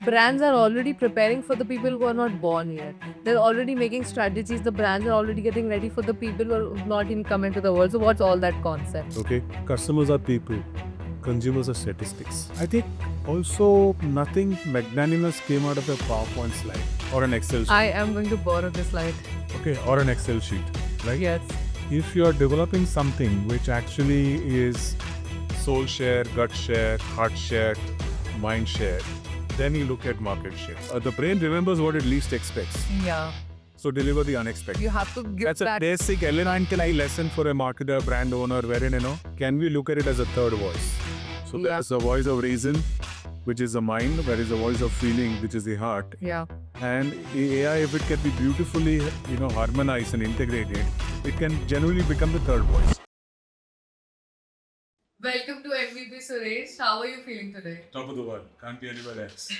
brands are already preparing for the people who are not born yet. They're already making strategies. The brands are already getting ready for the people who are not even come into the world. So what's all that concept? Okay, customers are people, consumers are statistics. I think also nothing magnanimous came out of a PowerPoint slide or an Excel sheet. I am going to borrow this slide. Okay, or an Excel sheet, right? Yes. If you are developing something which actually is soul share, gut share, heart share, mind share, then you look at market share. The brain remembers what it least expects. Yeah. So deliver the unexpected. You have to give That's a that. basic elementary lesson for a marketer, brand owner, wherein, can we look at it as a third voice? So Yeah. there's a voice of reason, which is the mind, there is a voice of feeling, which is the heart. Yeah. And the AI, if it can be beautifully, harmonized and integrated, it can generally become the third voice. Welcome to MVP Suresh. How are you feeling today? Top of the world, can't be anywhere else.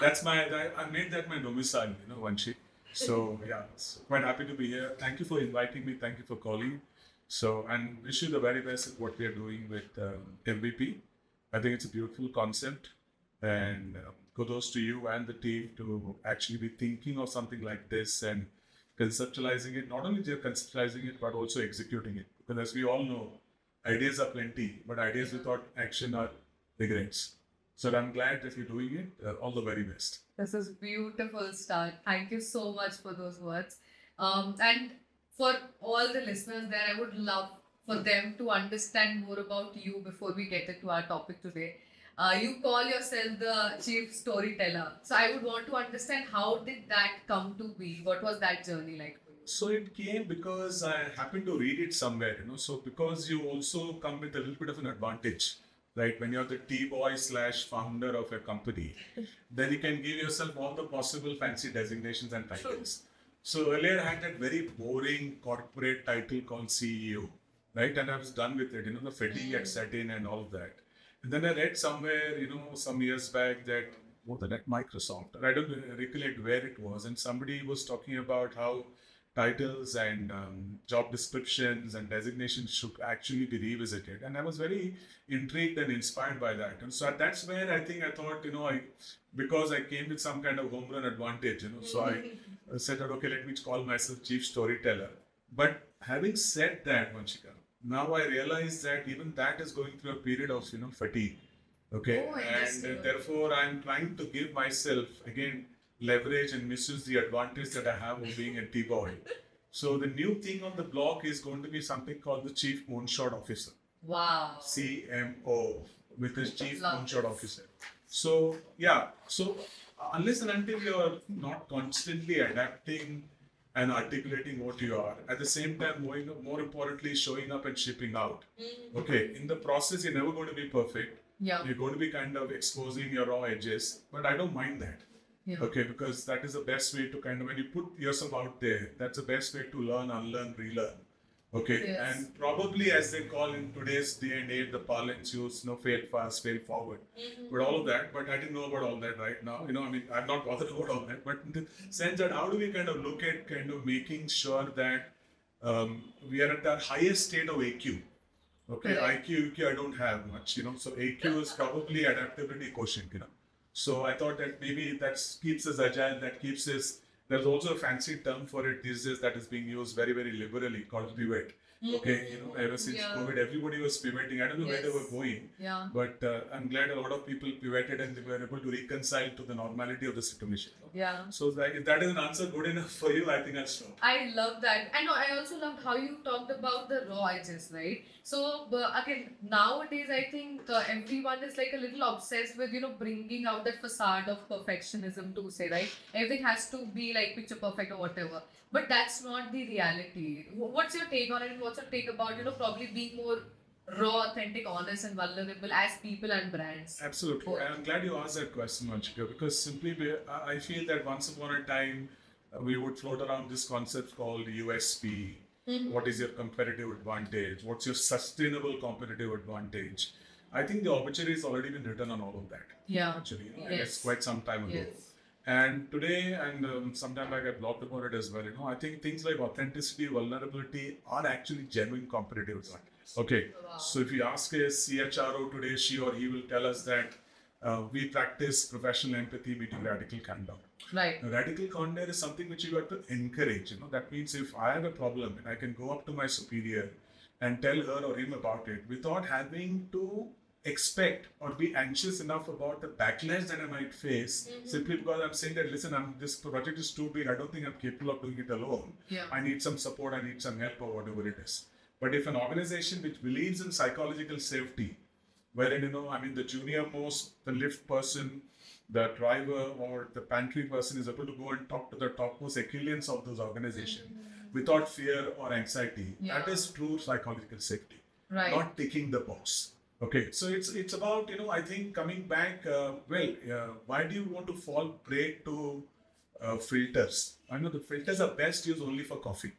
I made that my domicile, Vanshika. So yeah, quite happy to be here. Thank you for inviting me. Thank you for calling. So, and wish you the very best at what we are doing with MVP. I think it's a beautiful concept, and kudos to you and the team to actually be thinking of something like this and conceptualizing it. Not only just conceptualizing it, but also executing it. Because as we all know, ideas are plenty, but ideas without action are regrets. So I'm glad that you're doing it. All the very best. This is beautiful start. Thank you so much for those words. And for all the listeners there, I would love for them to understand more about you before we get into our topic today. You call yourself the chief storyteller. So I would want to understand, how did that come to be? What was that journey like for you? So it came because I happened to read it somewhere, So because you also come with a little bit of an advantage, right? When you're the T-boy / founder of a company, then you can give yourself all the possible fancy designations and titles. So earlier I had that very boring corporate title called CEO, right? And I was done with it, the fatigue had set in and all of that. And then I read somewhere, some years back that, at Microsoft, I don't recollect where it was, and somebody was talking about how titles and job descriptions and designations should actually be revisited. And I was very intrigued and inspired by that. And so that's where I thought, because I came with some kind of home run advantage, so I said, okay, let me call myself chief storyteller. But having said that, Vanshika, now I realize that even that is going through a period of, fatigue. Okay. And therefore I'm trying to give myself, again, leverage and misuse the advantage that I have of being a T-boy. So the new thing on the block is going to be something called the Chief Moonshot Officer. Wow. CMO, with his Chief Moonshot this. Officer. So yeah, unless and until you're not constantly adapting and articulating what you are, at the same time, more importantly, showing up and shipping out. Okay, in the process, you're never going to be perfect. Yeah. You're going to be kind of exposing your raw edges, but I don't mind that. Yeah. Okay, because that is the best way to when you put yourself out there, that's the best way to learn, unlearn, relearn. Okay, Yes. and probably, as they call in today's day and age, the parlance use, fail fast, fail forward. But all of that, but I didn't know about all that right now. I'm not bothered about all that. But in the sense that, how do we kind of look at kind of making sure that we are at the highest state of AQ? Okay, Correct. IQ, UQ, I don't have much, So AQ is probably adaptability quotient, So I thought that maybe that keeps us agile, that keeps us. There's also a fancy term for it these days that is being used very, very liberally called pivot. Okay, ever since COVID, everybody was pivoting. I don't know where they were going, but I'm glad a lot of people pivoted and they were able to reconcile to the normality of the situation. Yeah. So if that is an answer good enough for you, I think I'll stop. I love that. And I also loved how you talked about the raw edges, right? So again, nowadays I think everyone is like a little obsessed with, bringing out that facade of perfectionism to say, right? Everything has to be like picture perfect or whatever. But that's not the reality. What's your take on it? And what's your take about, probably being more raw, authentic, honest, and vulnerable as people and brands? Absolutely. I'm glad you asked that question, Vanshika, because simply I feel that once upon a time we would float around this concept called USP. What is your competitive advantage? What's your sustainable competitive advantage? I think the obituary has already been written on all of that. Yeah. Actually, it's quite some time ago. Yes. And today, and sometime back I blogged about it as well, I think things like authenticity, vulnerability are actually genuine competitive advantage. Okay, so if you ask a CHRO today, she or he will tell us that we practice professional empathy meeting radical candor. Right. Now, radical candor is something which you have to encourage. That means if I have a problem and I can go up to my superior and tell her or him about it without having to expect or be anxious enough about the backlash that I might face, simply because I'm saying that, listen, this project is too big, I don't think I'm capable of doing it alone. Yeah. I need some support, I need some help, or whatever it is. But if an organization which believes in psychological safety, wherein, the junior most, the lift person, the driver or the pantry person is able to go and talk to the topmost echelons of those organizations without fear or anxiety, that is true psychological safety. Right. Not ticking the box. Okay, so it's about, I think coming back, why do you want to fall prey to filters? I know the filters are best used only for coffee.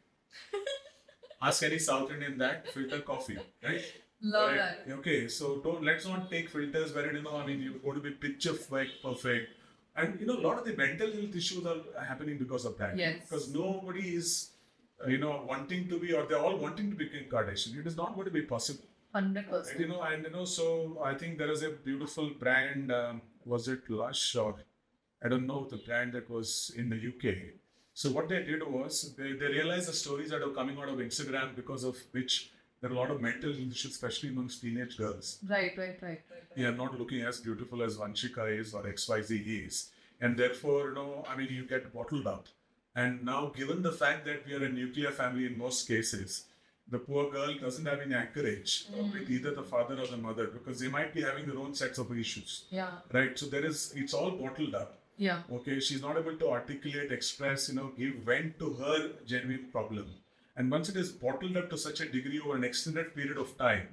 Ask any South Indian that, filter coffee, right? Love that. Okay, so let's not take filters where, you're going to be picture perfect. And, a lot of the mental health issues are happening because of that. Yes. Because nobody is, wanting to be, or they're all wanting to be Kim Kardashian. It is not going to be possible. 100%. So I think there is a beautiful brand, was it Lush or I don't know, the brand that was in the UK. So what they did was they realized the stories that are coming out of Instagram because of which there are a lot of mental issues, especially amongst teenage girls. Right. They are not looking as beautiful as Vanshika is or XYZ is. And therefore, you get bottled up. And now, given the fact that we are a nuclear family in most cases, the poor girl doesn't have any anchorage with either the father or the mother because they might be having their own sets of issues. Yeah. Right. So it's all bottled up. Yeah. Okay. She's not able to articulate, express, give vent to her genuine problem. And once it is bottled up to such a degree over an extended period of time,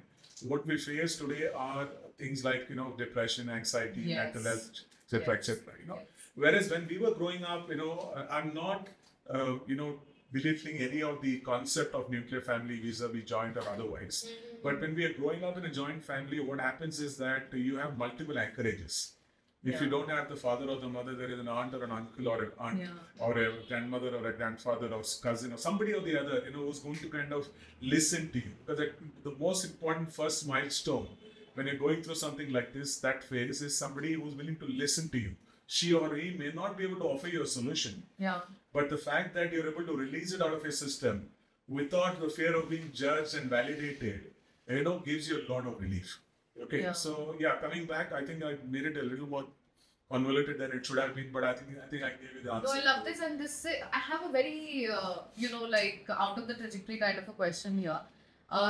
what we face today are things like, depression, anxiety, mental health, etc., etc. Whereas when we were growing up, I'm not, belittling any of the concept of nuclear family vis-a-vis joint or otherwise. But when we are growing up in a joint family, what happens is that you have multiple anchorages. If you don't have the father or the mother, there is an aunt or an uncle or an aunt or a grandmother or a grandfather or cousin or somebody or the other, who's going to kind of listen to you. Because the most important first milestone when you're going through something like this, that phase is somebody who's willing to listen to you. She or he may not be able to offer you a solution. Yeah. But the fact that you're able to release it out of your system without the fear of being judged and validated, gives you a lot of relief. Okay, so coming back, I think I made it a little more convoluted than it should have been, but I think I gave you the answer. No, I love this, and I have a very out of the trajectory kind of a question here.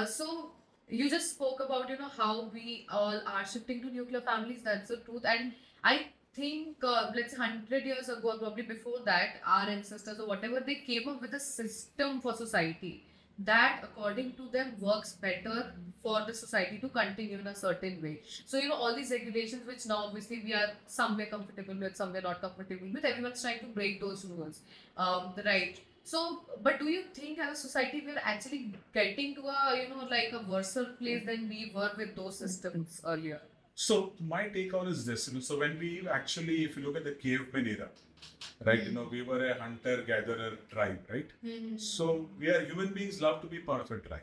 So you just spoke about how we all are shifting to nuclear families. That's the truth, and I think let's say 100 years ago or probably before that, our ancestors or whatever, they came up with a system for society that according to them works better for the society to continue in a certain way. So all these regulations which now obviously we are somewhere comfortable with, somewhere not comfortable with, everyone's trying to break those rules, right? So but do you think as a society we're actually getting to a a worse place than we were with those systems earlier? So my take on is this, so when we actually, if you look at the caveman era, right, we were a hunter-gatherer tribe, right? So we are human beings, love to be part of a tribe.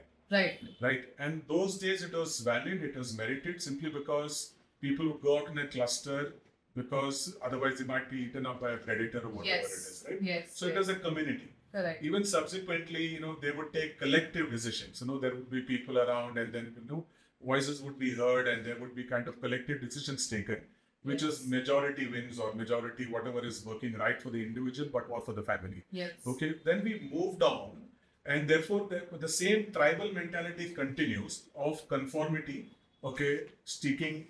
Right. And those days it was valid, it was merited simply because people would go out in a cluster because otherwise they might be eaten up by a predator or whatever it is, right? Yes. So it was a community. Correct. Even subsequently, they would take collective decisions. There would be people around and then, voices would be heard and there would be kind of collective decisions taken, which is majority wins or majority whatever is working right for the individual but what for the family. Yes. Okay. Then we moved on and therefore the same tribal mentality continues of conformity, okay, sticking,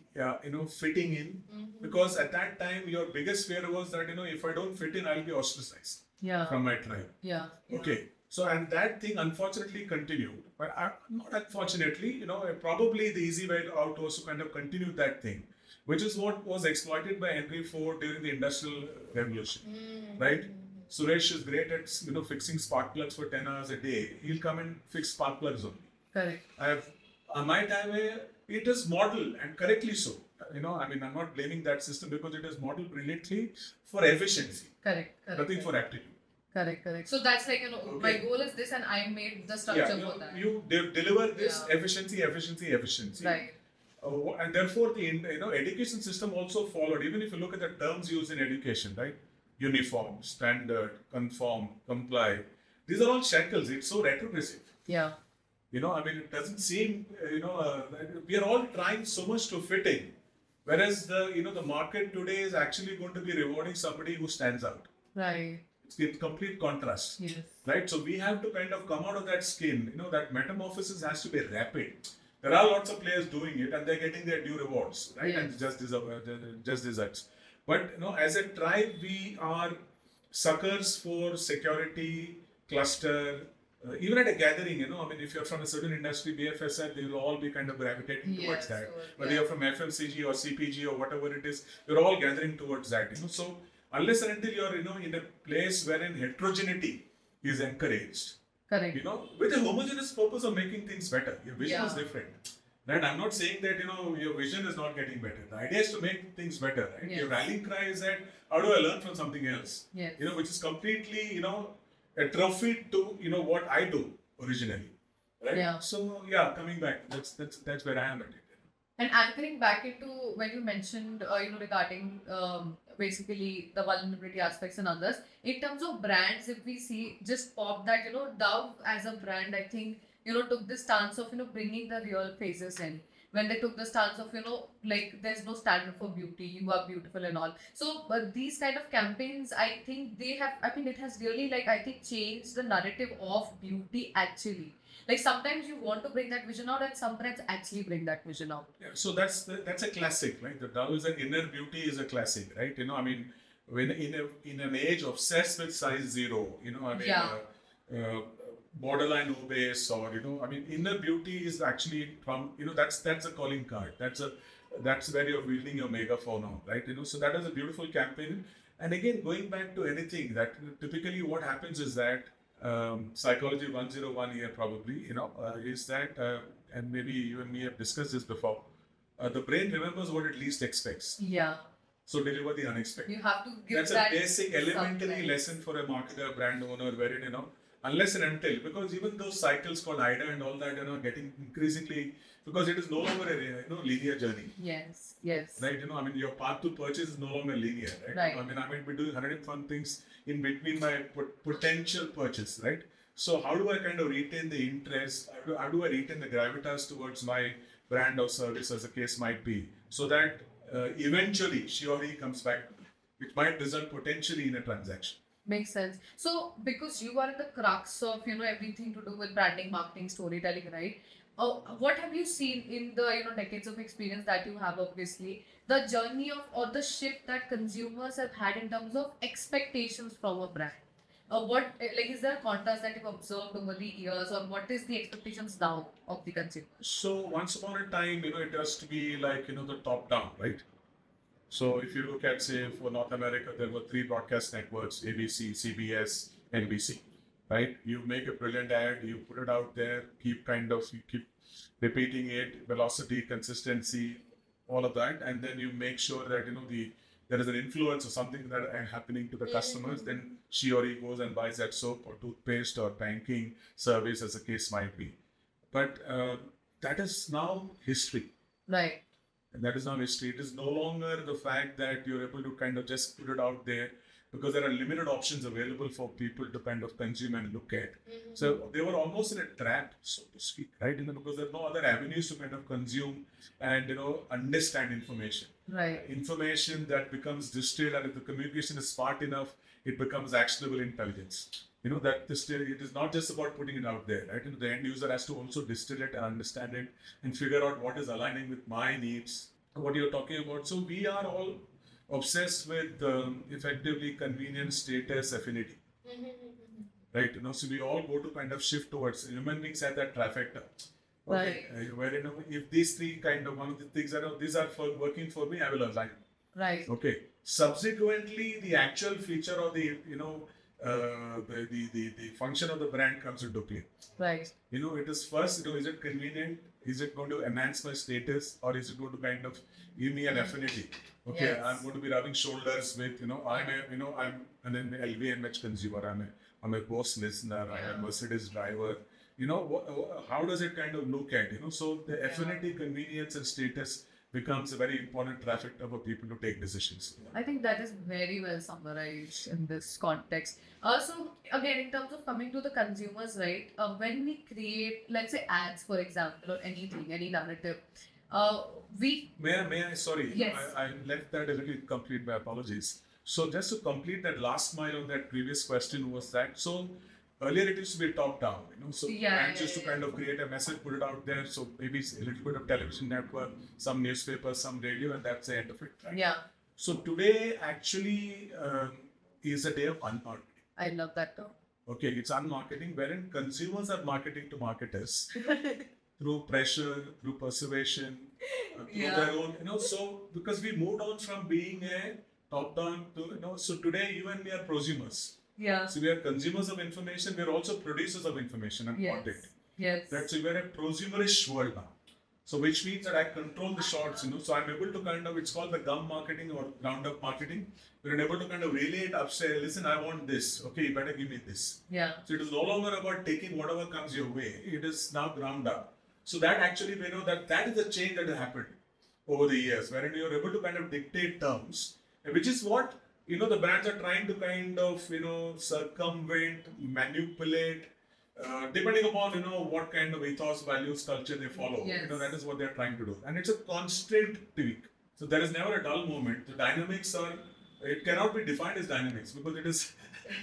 fitting in, because at that time your biggest fear was that, if I don't fit in, I'll be ostracized from my tribe. Yeah. Okay. So, and that thing unfortunately continued, but not unfortunately, probably the easy way out was to kind of continue that thing, which is what was exploited by Henry Ford during the Industrial Revolution, right? Suresh is great at, fixing spark plugs for 10 hours a day. He'll come and fix spark plugs only. Correct. On my time, it is modeled and correctly so. I'm not blaming that system because it is modeled brilliantly for efficiency. Correct. Nothing for aptitude. Correct. So that's like, my goal is this and I made the structure for that. You deliver this efficiency. Right. And therefore, the education system also followed. Even if you look at the terms used in education, right? Uniform, standard, conform, comply. These are all shackles. It's so retrogressive. Yeah. I mean, it doesn't seem, we are all trying so much to fit in. Whereas the market today is actually going to be rewarding somebody who stands out. Right. It's in complete contrast. Yes. Right? So we have to kind of come out of that skin. That metamorphosis has to be rapid. There are lots of players doing it and they're getting their due rewards, right? Yes. And just results. But as a tribe, we are suckers for security, cluster. Even at a gathering, I mean, if you're from a certain industry, BFSI, they will all be kind of gravitating towards that. Whether you're from FMCG or CPG or whatever it is, we're all gathering towards that. So unless and until you're, in a place wherein heterogeneity is encouraged, correct. With a homogeneous purpose of making things better. Your vision is different. Right? I'm not saying that, your vision is not getting better. The idea is to make things better, right? Yes. Your rallying cry is that, how do I learn from something else? Yes. Which is completely, atrophied to, what I do originally. Right? Yeah. So, coming back, that's where I am at it. And anchoring back into when you mentioned, regarding basically the vulnerability aspects and others, in terms of brands, if we see, just pop that, Dove as a brand, I think, took this stance of, bringing the real faces in. When they took the stance of, like, there's no standard for beauty, you are beautiful and all. So, but these kind of campaigns, I think it has really, like, I think changed the narrative of beauty actually. Like, sometimes you want to bring that vision out and some brands actually bring that vision out. Yeah, so that's a classic, right? The Dove is an inner beauty is a classic, right? I mean, when in an age obsessed with size zero, borderline obese, or inner beauty is actually from that's a calling card. That's where you're wielding your megaphone on, right? So that is a beautiful campaign. And again, going back to anything, that typically what happens is that psychology 101 here probably is that and maybe you and me have discussed this before. The brain remembers what it least expects. Yeah. So deliver the unexpected. You have to give That's a basic elementary lesson for a marketer, brand owner, wherein unless and until, because even those cycles called IDA and all that, getting increasingly, because it is no longer a linear journey. Yes. Right, your path to purchase is no longer linear, right? I might be doing 100 fun things in between my potential purchase, right? So how do I kind of retain the interest? How do I retain the gravitas towards my brand or service, as the case might be, so that eventually she or he comes back to me, which might result potentially in a transaction. Makes sense. So, because you are in the crux of, everything to do with branding, marketing, storytelling, right? What have you seen in the, decades of experience that you have, obviously, the journey of, or the shift that consumers have had in terms of expectations from a brand? Is there a contrast that you've observed over the years, or what is the expectations now of the consumer? So, once upon a time, it has to be like, the top down, right? So if you look at, say, for North America, there were 3 broadcast networks, ABC, CBS, NBC, right? You make a brilliant ad, you put it out there, you keep repeating it, velocity, consistency, all of that, and then you make sure that, there is an influence or something that is happening to the customers, then she or he goes and buys that soap or toothpaste or banking service, as the case might be. But that is now history. Right. And that is now history. It is no longer the fact that you're able to kind of just put it out there, because there are limited options available for people to kind of consume and look at. So they were almost in a trap, so to speak, right? Because there are no other avenues to kind of consume and, understand information. Right. Information that becomes distilled, and if the communication is smart enough, it becomes actionable intelligence. That it is not just about putting it out there, right? The end user has to also distill it and understand it and figure out what is aligning with my needs, what you're talking about. So we are all obsessed with effectively convenience, status, affinity, right? So we all go to kind of shift towards, human beings have that trifecta. Okay. Right. Where if these 3 kind of, one of the things are these are working for me, I will align. Right. Okay. Subsequently, the actual feature or the the function of the brand comes into play. Right. It is first, is it convenient? Is it going to enhance my status, or is it going to kind of give me an affinity? Okay, yes. I'm going to be rubbing shoulders with, I'm an LVMH consumer. I'm a Bose listener. I'm a Mercedes driver. how does it kind of look at, so the affinity, convenience, and status becomes a very important trifecta for people to take decisions. I think that is very well summarized in this context. So again, in terms of coming to the consumers, right? When we create, let's say, ads, for example, or anything, any narrative, we May I, sorry, Yes. I left that a little incomplete, my apologies. So just to complete that last mile on that previous question was that, so earlier it used to be top down, so brands used to kind of create a message, put it out there, so maybe it's a little bit of television network, some newspaper, some radio, and that's the end of it, right? yeah, So today actually is a day of unmarketing. I love that term. Okay, it's unmarketing wherein consumers are marketing to marketers through pressure, through persuasion, through their own, so because we moved on from being a top-down to, so today you and me are prosumers. Yeah. So we are consumers of information, we are also producers of information and content. Yes. That's, so we are a prosumerish world now. So which means that I control the shots, so I'm able to kind of, it's called the gum marketing or ground up marketing. We're able to kind of relay it upstairs, listen, I want this, okay, you better give me this. Yeah. So it is no longer about taking whatever comes your way, it is now ground up. So that actually, that is the change that has happened over the years, wherein you're able to kind of dictate terms, which is what, the brands are trying to kind of, circumvent, manipulate, depending upon, what kind of ethos, values, culture they follow. Yes. That is what they're trying to do. And it's a constant tweak. So there is never a dull moment. The dynamics it cannot be defined as dynamics because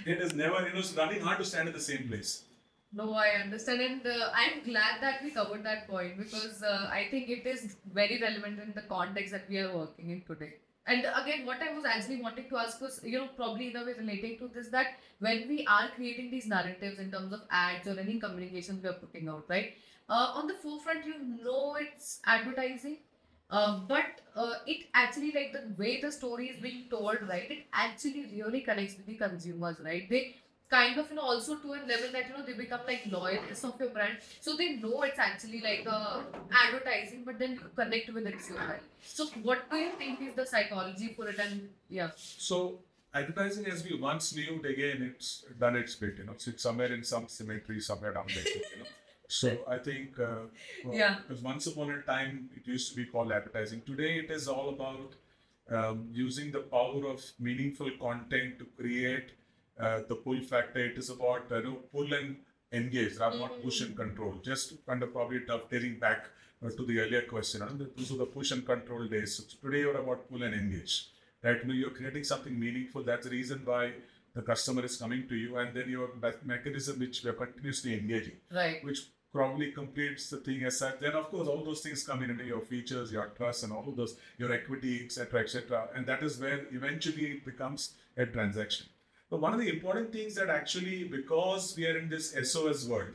it is never, it's running hard to stand at the same place. No, I understand, and I'm glad that we covered that point because I think it is very relevant in the context that we are working in today. And again, what I was actually wanting to ask was, probably in a way relating to this, that when we are creating these narratives in terms of ads or any communications we are putting out, right? On the forefront, it's advertising, but it actually, like the way the story is being told, right? It actually really connects with the consumers, right? They kind of, also to a level that, they become like loyalists of your brand. So they know it's actually like advertising, but then you connect with it so well. So what do you think is the psychology for it? And yeah. So advertising, as we once knew, again, it's done its bit, it's somewhere in some cemetery, somewhere down there, So I think, because once upon a time, it used to be called advertising. Today, it is all about using the power of meaningful content to create the pull factor. It is about pull and engage, rather not push and control. Just kind of probably dovetailing back to the earlier question. Those are the push and control days. So today you're about pull and engage. Right? You're creating something meaningful. That's the reason why the customer is coming to you, and then your mechanism which we are continuously engaging, Right. which probably completes the thing as such. Then of course all those things come in, your features, your trust, and all of those, your equity, etc., and that is where eventually it becomes a transaction. But one of the important things that actually, because we are in this SOS world,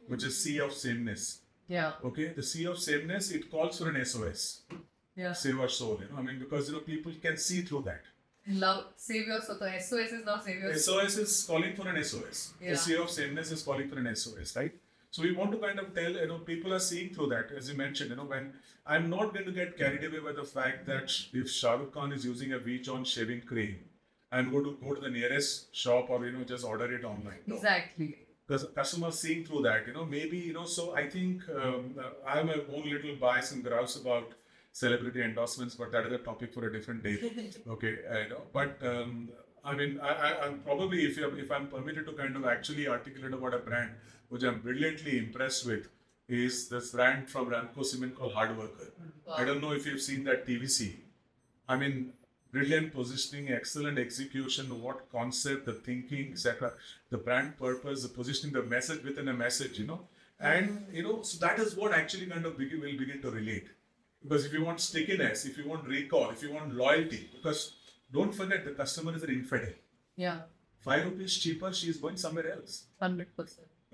which is sea of sameness. Yeah. Okay, the sea of sameness, it calls for an SOS. Yeah. Save our soul. Because people can see through that. Love, save your soul. So SOS is not save your soul. SOS is calling for an SOS. Yeah. The sea of sameness is calling for an SOS, right? So we want to kind of tell, people are seeing through that, as you mentioned, when I'm not going to get carried away by the fact that if Shah Rukh Khan is using a V-John shaving cream, I'm going to go to the nearest shop or, just order it online. No. Exactly. Because customers seeing through that, maybe, so I think I have my own little bias and grouse about celebrity endorsements, but that is a topic for a different day. Okay, but I'm probably, if I'm permitted to kind of actually articulate about a brand which I'm brilliantly impressed with, is this brand from Ramco Cement called Hard Worker. Wow. I don't know if you've seen that TVC. Brilliant positioning, excellent execution, what concept, the thinking, etc. The brand purpose, the positioning, the message within a message, and so that is what actually kind of will begin to relate. Because if you want stickiness, if you want recall, if you want loyalty, because don't forget the customer is an infidel. Yeah. 5 rupees cheaper, she is going somewhere else. 100%.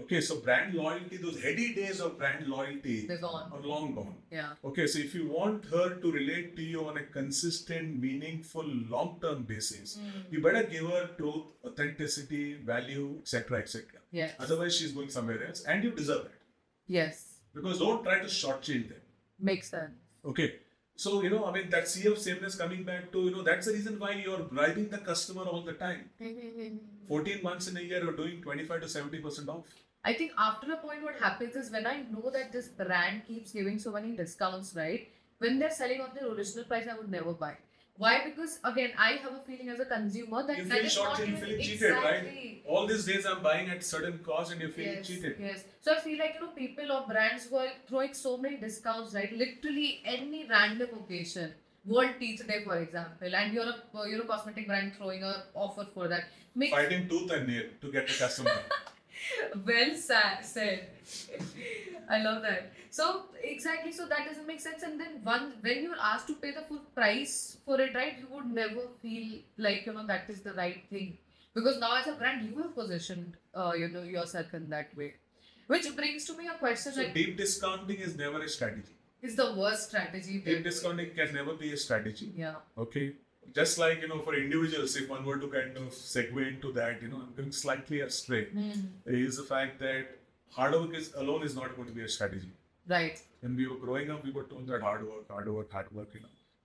Okay, so brand loyalty, those heady days of brand loyalty They're gone. are long gone. Yeah. Okay, so if you want her to relate to you on a consistent, meaningful, long-term basis, you better give her truth, authenticity, value, etc., etc. Yes. Otherwise, she's going somewhere else, and you deserve it. Yes. Because don't try to shortchange them. Makes sense. Okay. So, that sea of sameness coming back to, that's the reason why you're bribing the customer all the time. 14 months in a year, you're doing 25 to 70% off. I think after a point, what happens is when I know that this brand keeps giving so many discounts, right? When they're selling on their original price, I would never buy. Why? Because again, I have a feeling as a consumer that You that feel is short, not you even feel cheated, right? exactly. All these days I'm buying at certain cost and you feel Yes, cheated. yes. So I feel like people or brands who are throwing so many discounts, right? Literally any random occasion, World Teeth Day, for example, and you're a cosmetic brand throwing a offer for that. Makes Fighting tooth and nail to get the customer. well said. I love that. So exactly, so that doesn't make sense. And then when you're asked to pay the full price for it, right, you would never feel like that is the right thing, because now as a brand you have positioned yourself in that way, which brings to me a question So like, deep discounting is never a strategy. is the worst strategy. Deep discounting can never be a strategy. Yeah. Okay. Just like, for individuals, if one were to kind of segue into that, I'm going slightly astray, is the fact that hard work alone is not going to be a strategy. Right. When we were growing up, we were told that hard work.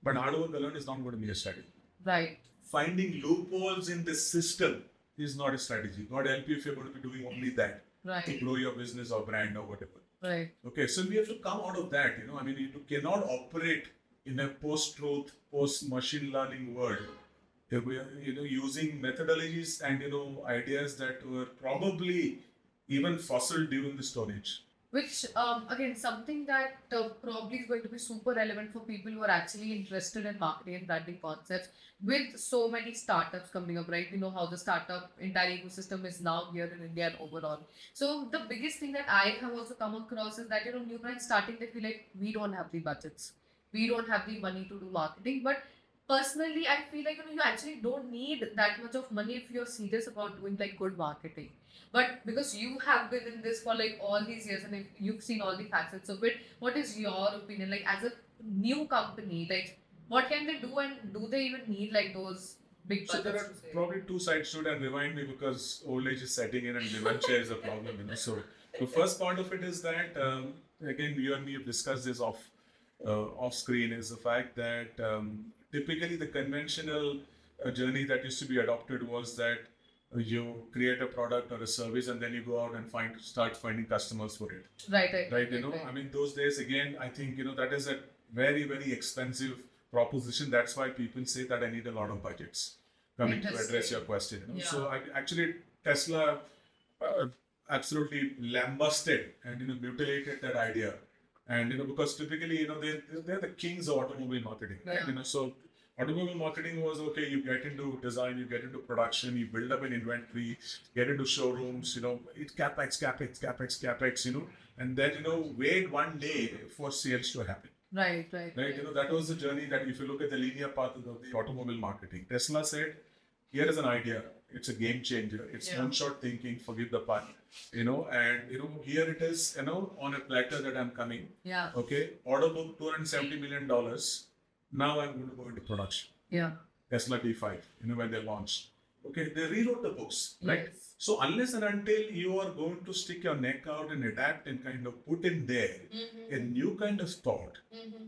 But hard work alone is not going to be a strategy. Right. Finding loopholes in the system is not a strategy. Not help you if you're going to be doing only that to Right. grow your business or brand or whatever. Right. Okay, so we have to come out of that. I mean, you cannot operate in a post-truth, post-machine learning world. We are, using methodologies and ideas that were probably even fossil during the Stone Age. Which again, something that probably is going to be super relevant for people who are actually interested in marketing and branding concepts, with so many startups coming up, right? You know how the startup entire ecosystem is now here in India and overall. So the biggest thing that I have also come across is that new brands starting, they feel like we don't have the budgets, we don't have the money to do marketing. But personally, I feel like you actually don't need that much of money if you're serious about doing like good marketing. But because you have been in this for like all these years and if you've seen all the facets of it, what is your opinion? Like as a new company, like what can they do, and do they even need like those big So there budgets are to say? probably two sides to it, and remind me because old age is setting in and dementia is a problem. So the first part of it is that again, you and me have discussed this off screen, is the fact that typically the conventional journey that used to be adopted was that you create a product or a service and then you go out and start finding customers for it. Right. Right. I mean, those days again, I think that is a very, very expensive proposition. That's why people say that I need a lot of budgets coming to address your question. Yeah. So actually Tesla absolutely lambasted and mutilated that idea. And because typically they're the kings of automobile marketing. Yeah. So automobile marketing was okay. You get into design, you get into production, you build up an inventory, get into showrooms. It's capex. And then wait one day for sales to happen. Right. That was the journey that if you look at the linear path of the automobile marketing, Tesla said, here is an idea. It's a game changer. It's one-shot thinking, forgive the pun. And here it is, on a platter that I'm coming. Yeah. Okay. Order book $270 million. Now I'm going to go into production. Yeah. Tesla T5, when they launched. Okay, they rewrote the books, right? Yes. So unless and until you are going to stick your neck out and adapt and kind of put in there a new kind of thought,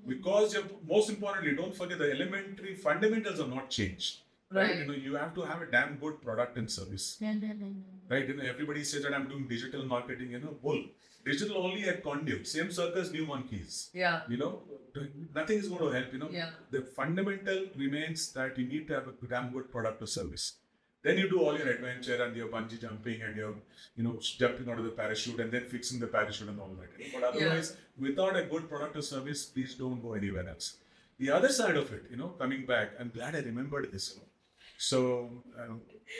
because most importantly, don't forget the elementary fundamentals are not changed. Right? You have to have a damn good product and service. Right? Everybody says that I'm doing digital marketing, bull. Digital only at conduit. Same circus, new monkeys. Yeah. Nothing is going to help, Yeah. The fundamental remains that you need to have a damn good product or service. Then you do all your adventure and your bungee jumping and your, jumping out of the parachute and then fixing the parachute and all that. But otherwise, without a good product or service, please don't go anywhere else. The other side of it, coming back, I'm glad I remembered this. So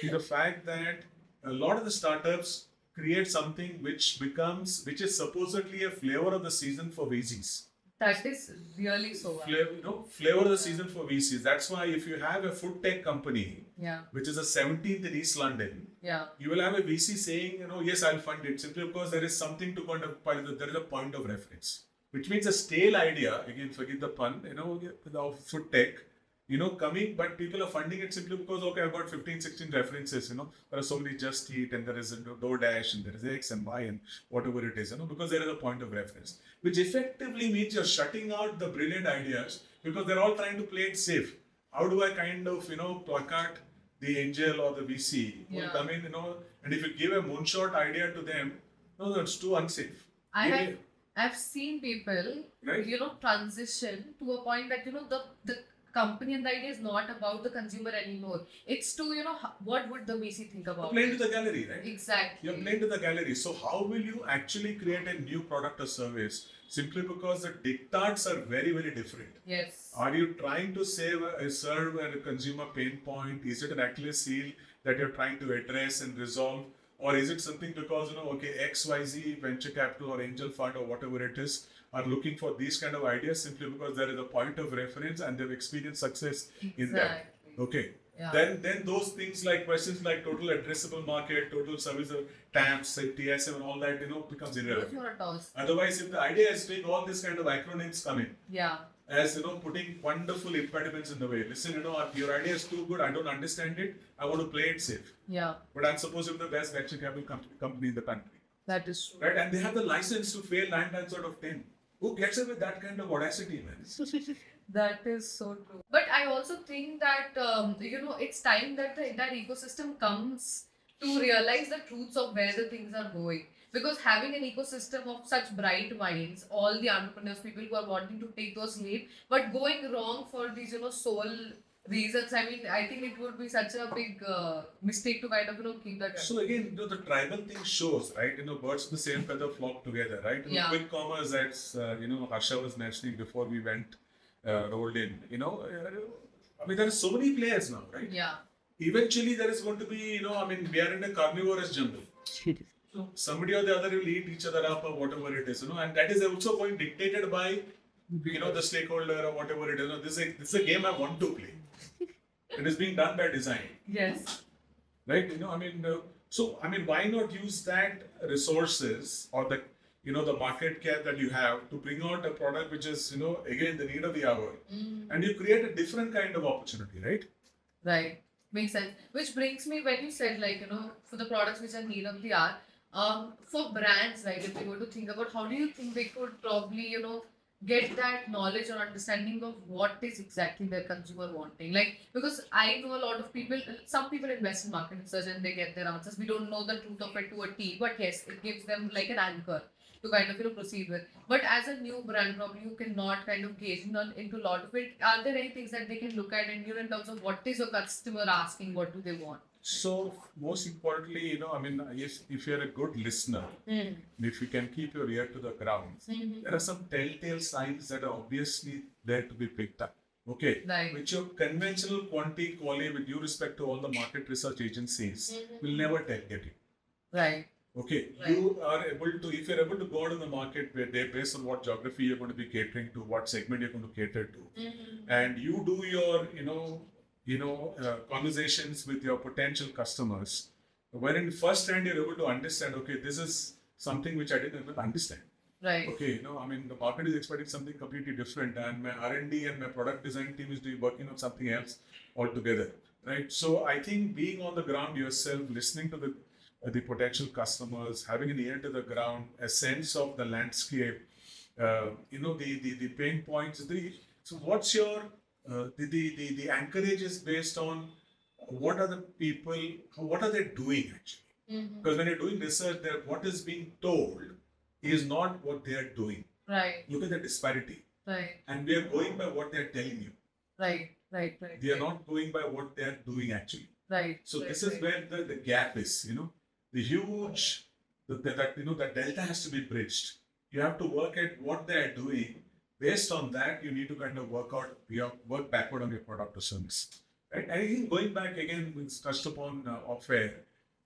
the fact that a lot of the startups create something which is supposedly a flavor of the season for VCs. That is really so. Flavor of the season for VCs. That's why if you have a food tech company, which is a 17th in East London, you will have a VC saying, yes, I'll fund it, simply because there is something to there is a point of reference. Which means a stale idea, again, forgive the pun, of food tech, coming, but people are funding it simply because, okay, I've got 15, 16 references, there are so many Just Eat and there is a DoorDash and there is X and Y and whatever it is, because there is a point of reference, which effectively means you're shutting out the brilliant ideas because they're all trying to play it safe. How do I kind of, placard the angel or the VC who will come in, and if you give a moonshot idea to them, no, it's too unsafe. I I've seen people, Right. transition to a point that, the company and the idea is not about the consumer anymore. It's to, what would the VC think You're about playing to it? the gallery, right? Exactly. You're playing to the gallery. So how will you actually create a new product or service? Simply because the dictats are very, very different. Yes. Are you trying to serve a consumer pain point? Is it an Achilles heel that you're trying to address and resolve? Or is it something because, okay, XYZ venture capital or angel fund or whatever it is are looking for these kind of ideas simply because there is a point of reference and they've experienced success in that. Exactly. Okay. Yeah. Then those things like questions like total addressable market, total service TAMS, TSM and all that, becomes irrelevant. Those are toss. Otherwise, if the idea is big, all these kind of acronyms come in Yeah. as putting wonderful impediments in the way. Listen, your idea is too good. I don't understand it. I want to play it safe. Yeah. But I'm supposed to be the best venture capital company in the country, That is true. right? And they have the license to fail 9 times out of 10. Who gets it with that kind of audacity, man? That is so true. But I also think that, it's time that the entire ecosystem comes to realize the truths of where the things are going. Because having an ecosystem of such bright minds, all the entrepreneurs, people who are wanting to take those lead, but going wrong for these, sole reasons, I mean, I think it would be such a big mistake to kind of, keep that. So again, the tribal thing shows, right? Birds of the same feather flock together, right? Yeah. Quick commerce, as Harsha was mentioning before we went rolled in. I mean, there are so many players now, right? Yeah. Eventually, there is going to be, we are in a carnivorous jungle. So somebody or the other will eat each other up or whatever it is, and that is also going dictated by, the stakeholder or whatever it is. This is a game I want to play. It is being done by design. Yes. Right? Why not use that resources or the market cap that you have to bring out a product which is, again, the need of the hour. And you create a different kind of opportunity, right? Right. Makes sense. Which brings me when you said, for the products which are need of the hour, for brands, right, if they were to think about how do you think they could probably, get that knowledge or understanding of what is exactly their consumer wanting? Because I know a lot of people, some people invest in market research and they get their answers. We don't know the truth of it to a T, but yes, it gives them like an anchor to kind of, proceed with. But as a new brand, probably you cannot kind of gauge into a lot of it. Are there any things that they can look at and, in terms of what is your customer asking, what do they want? So most importantly, if you're a good listener, if you can keep your ear to the ground, there are some telltale signs that are obviously there to be picked up. Okay, Right. which your conventional quantity quality, with due respect to all the market research agencies, will never get you. Right. Okay, Right. you are able to, if you're able to go out in the market where they based on what geography you're going to be catering to, what segment you're going to cater to, and you do your, conversations with your potential customers, wherein first hand you're able to understand, okay, this is something which I didn't even understand. Right. Okay, the market is expecting something completely different, and my R&D and my product design team is working on something else altogether, right? So I think being on the ground yourself, listening to the potential customers, having an ear to the ground, a sense of the landscape, the pain points. So what's your the anchorage is based on what are the people, what are they doing actually? Because when you're doing research, what is being told is not what they are doing. Right. Look at the disparity. Right. And we are going by what they are telling you. Right. They are not going by what they are doing actually. Right. So this is where the gap is, the huge, that delta has to be bridged. You have to work at what they are doing. Based on that, you need to kind of work backward on your product or service. Right? And I think going back again, we touched upon off air,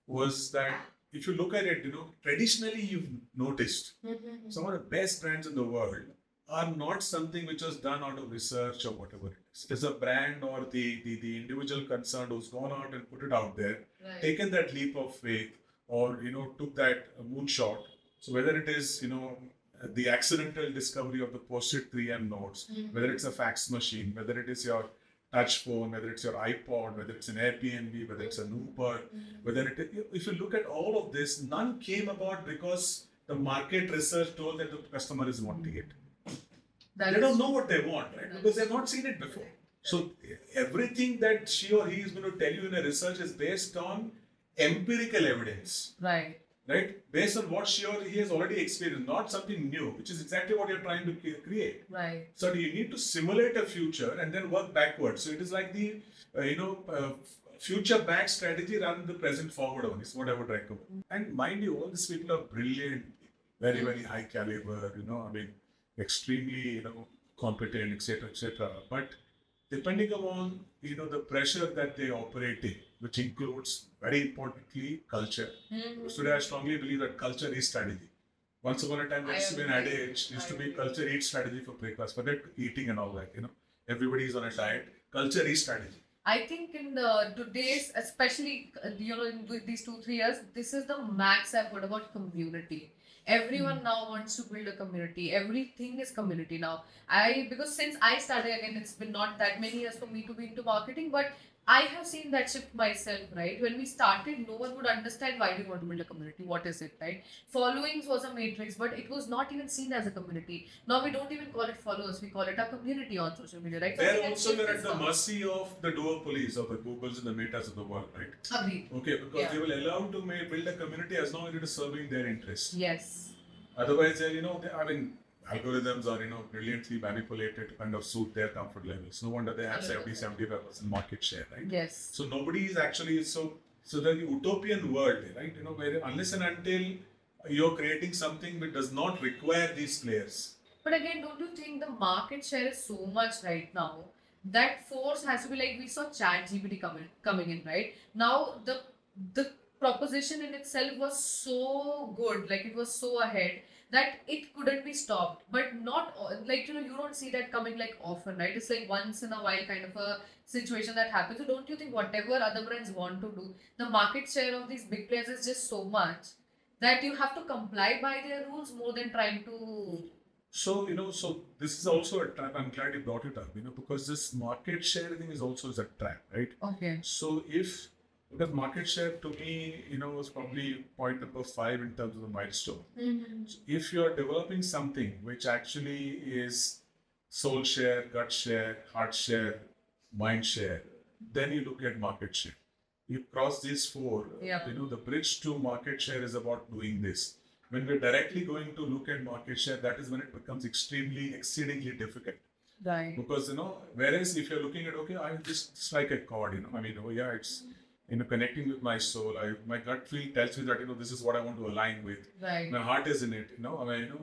was that if you look at it, traditionally you've noticed some of the best brands in the world are not something which was done out of research or whatever it is. It's a brand or the individual concerned who's gone out and put it out there, Right. taken that leap of faith, or took that moonshot. So whether it is the accidental discovery of the post-it 3M notes, whether it's a fax machine, whether it is your touch phone, whether it's your iPod, whether it's an Airbnb, whether it's an Uber, whether it is, if you look at all of this, none came about because the market research told that the customer is wanting it. They don't know what they want, right? Because they've not seen it before. So everything that she or he is going to tell you in a research is based on empirical evidence. Right. right? Based on what she or he has already experienced, not something new, which is exactly what you're trying to create. Right. So you need to simulate a future and then work backwards. So it is like the, future back strategy rather than the present forward one is what I would recommend. And mind you, all these people are brilliant, very, very high caliber, extremely, competent, etc. But depending upon, the pressure that they operate in, which includes, very importantly, culture. Today, I strongly believe that culture is strategy. Once upon a time, there used to be an adage, used to be culture eats strategy for breakfast. Forget eating and all that, Everybody is on a diet. Culture is strategy. I think in today's, especially in these 2-3 years, this is the max I've heard about community. Everyone now wants to build a community. Everything is community now. Because since I started, again, it's been not that many years for me to be into marketing, but I have seen that shift myself, right? When we started, no one would understand why we want to build a community. What is it, right? Followings was a matrix, but it was not even seen as a community. Now we don't even call it followers, we call it a community on social media, right? They're also at the mercy of the duopolies of the Googles and the Metas of the world, right? Agreed. Okay, because they will allow to build a community as long as it is serving their interests. Yes. Otherwise, algorithms are, brilliantly manipulated to kind of suit their comfort levels. No wonder they have 70-75% market share, right? Yes. So nobody is actually, so the utopian world, right? Where unless and until you're creating something which does not require these players. But again, don't you think the market share is so much right now? That force has to be like, we saw ChatGPT coming in, right? Now the proposition in itself was so good, like it was so ahead that it couldn't be stopped. But not you don't see that coming like often, right? It's like once in a while kind of a situation that happens. So don't you think whatever other brands want to do, the market share of these big players is just so much that you have to comply by their rules more than trying to. So, so this is also a trap. I'm glad you brought it up, because this market share thing is also a trap, right? Okay. So because market share to me, was probably point number 5 in terms of the milestone. So if you're developing something which actually is soul share, gut share, heart share, mind share, then you look at market share. You cross these 4, the bridge to market share is about doing this. When we're directly going to look at market share, that is when it becomes exceedingly difficult. Right. Because, whereas if you're looking at, okay, I just strike a chord, it's, connecting with my soul. My gut feel tells me that, this is what I want to align with. Right. My heart is in it,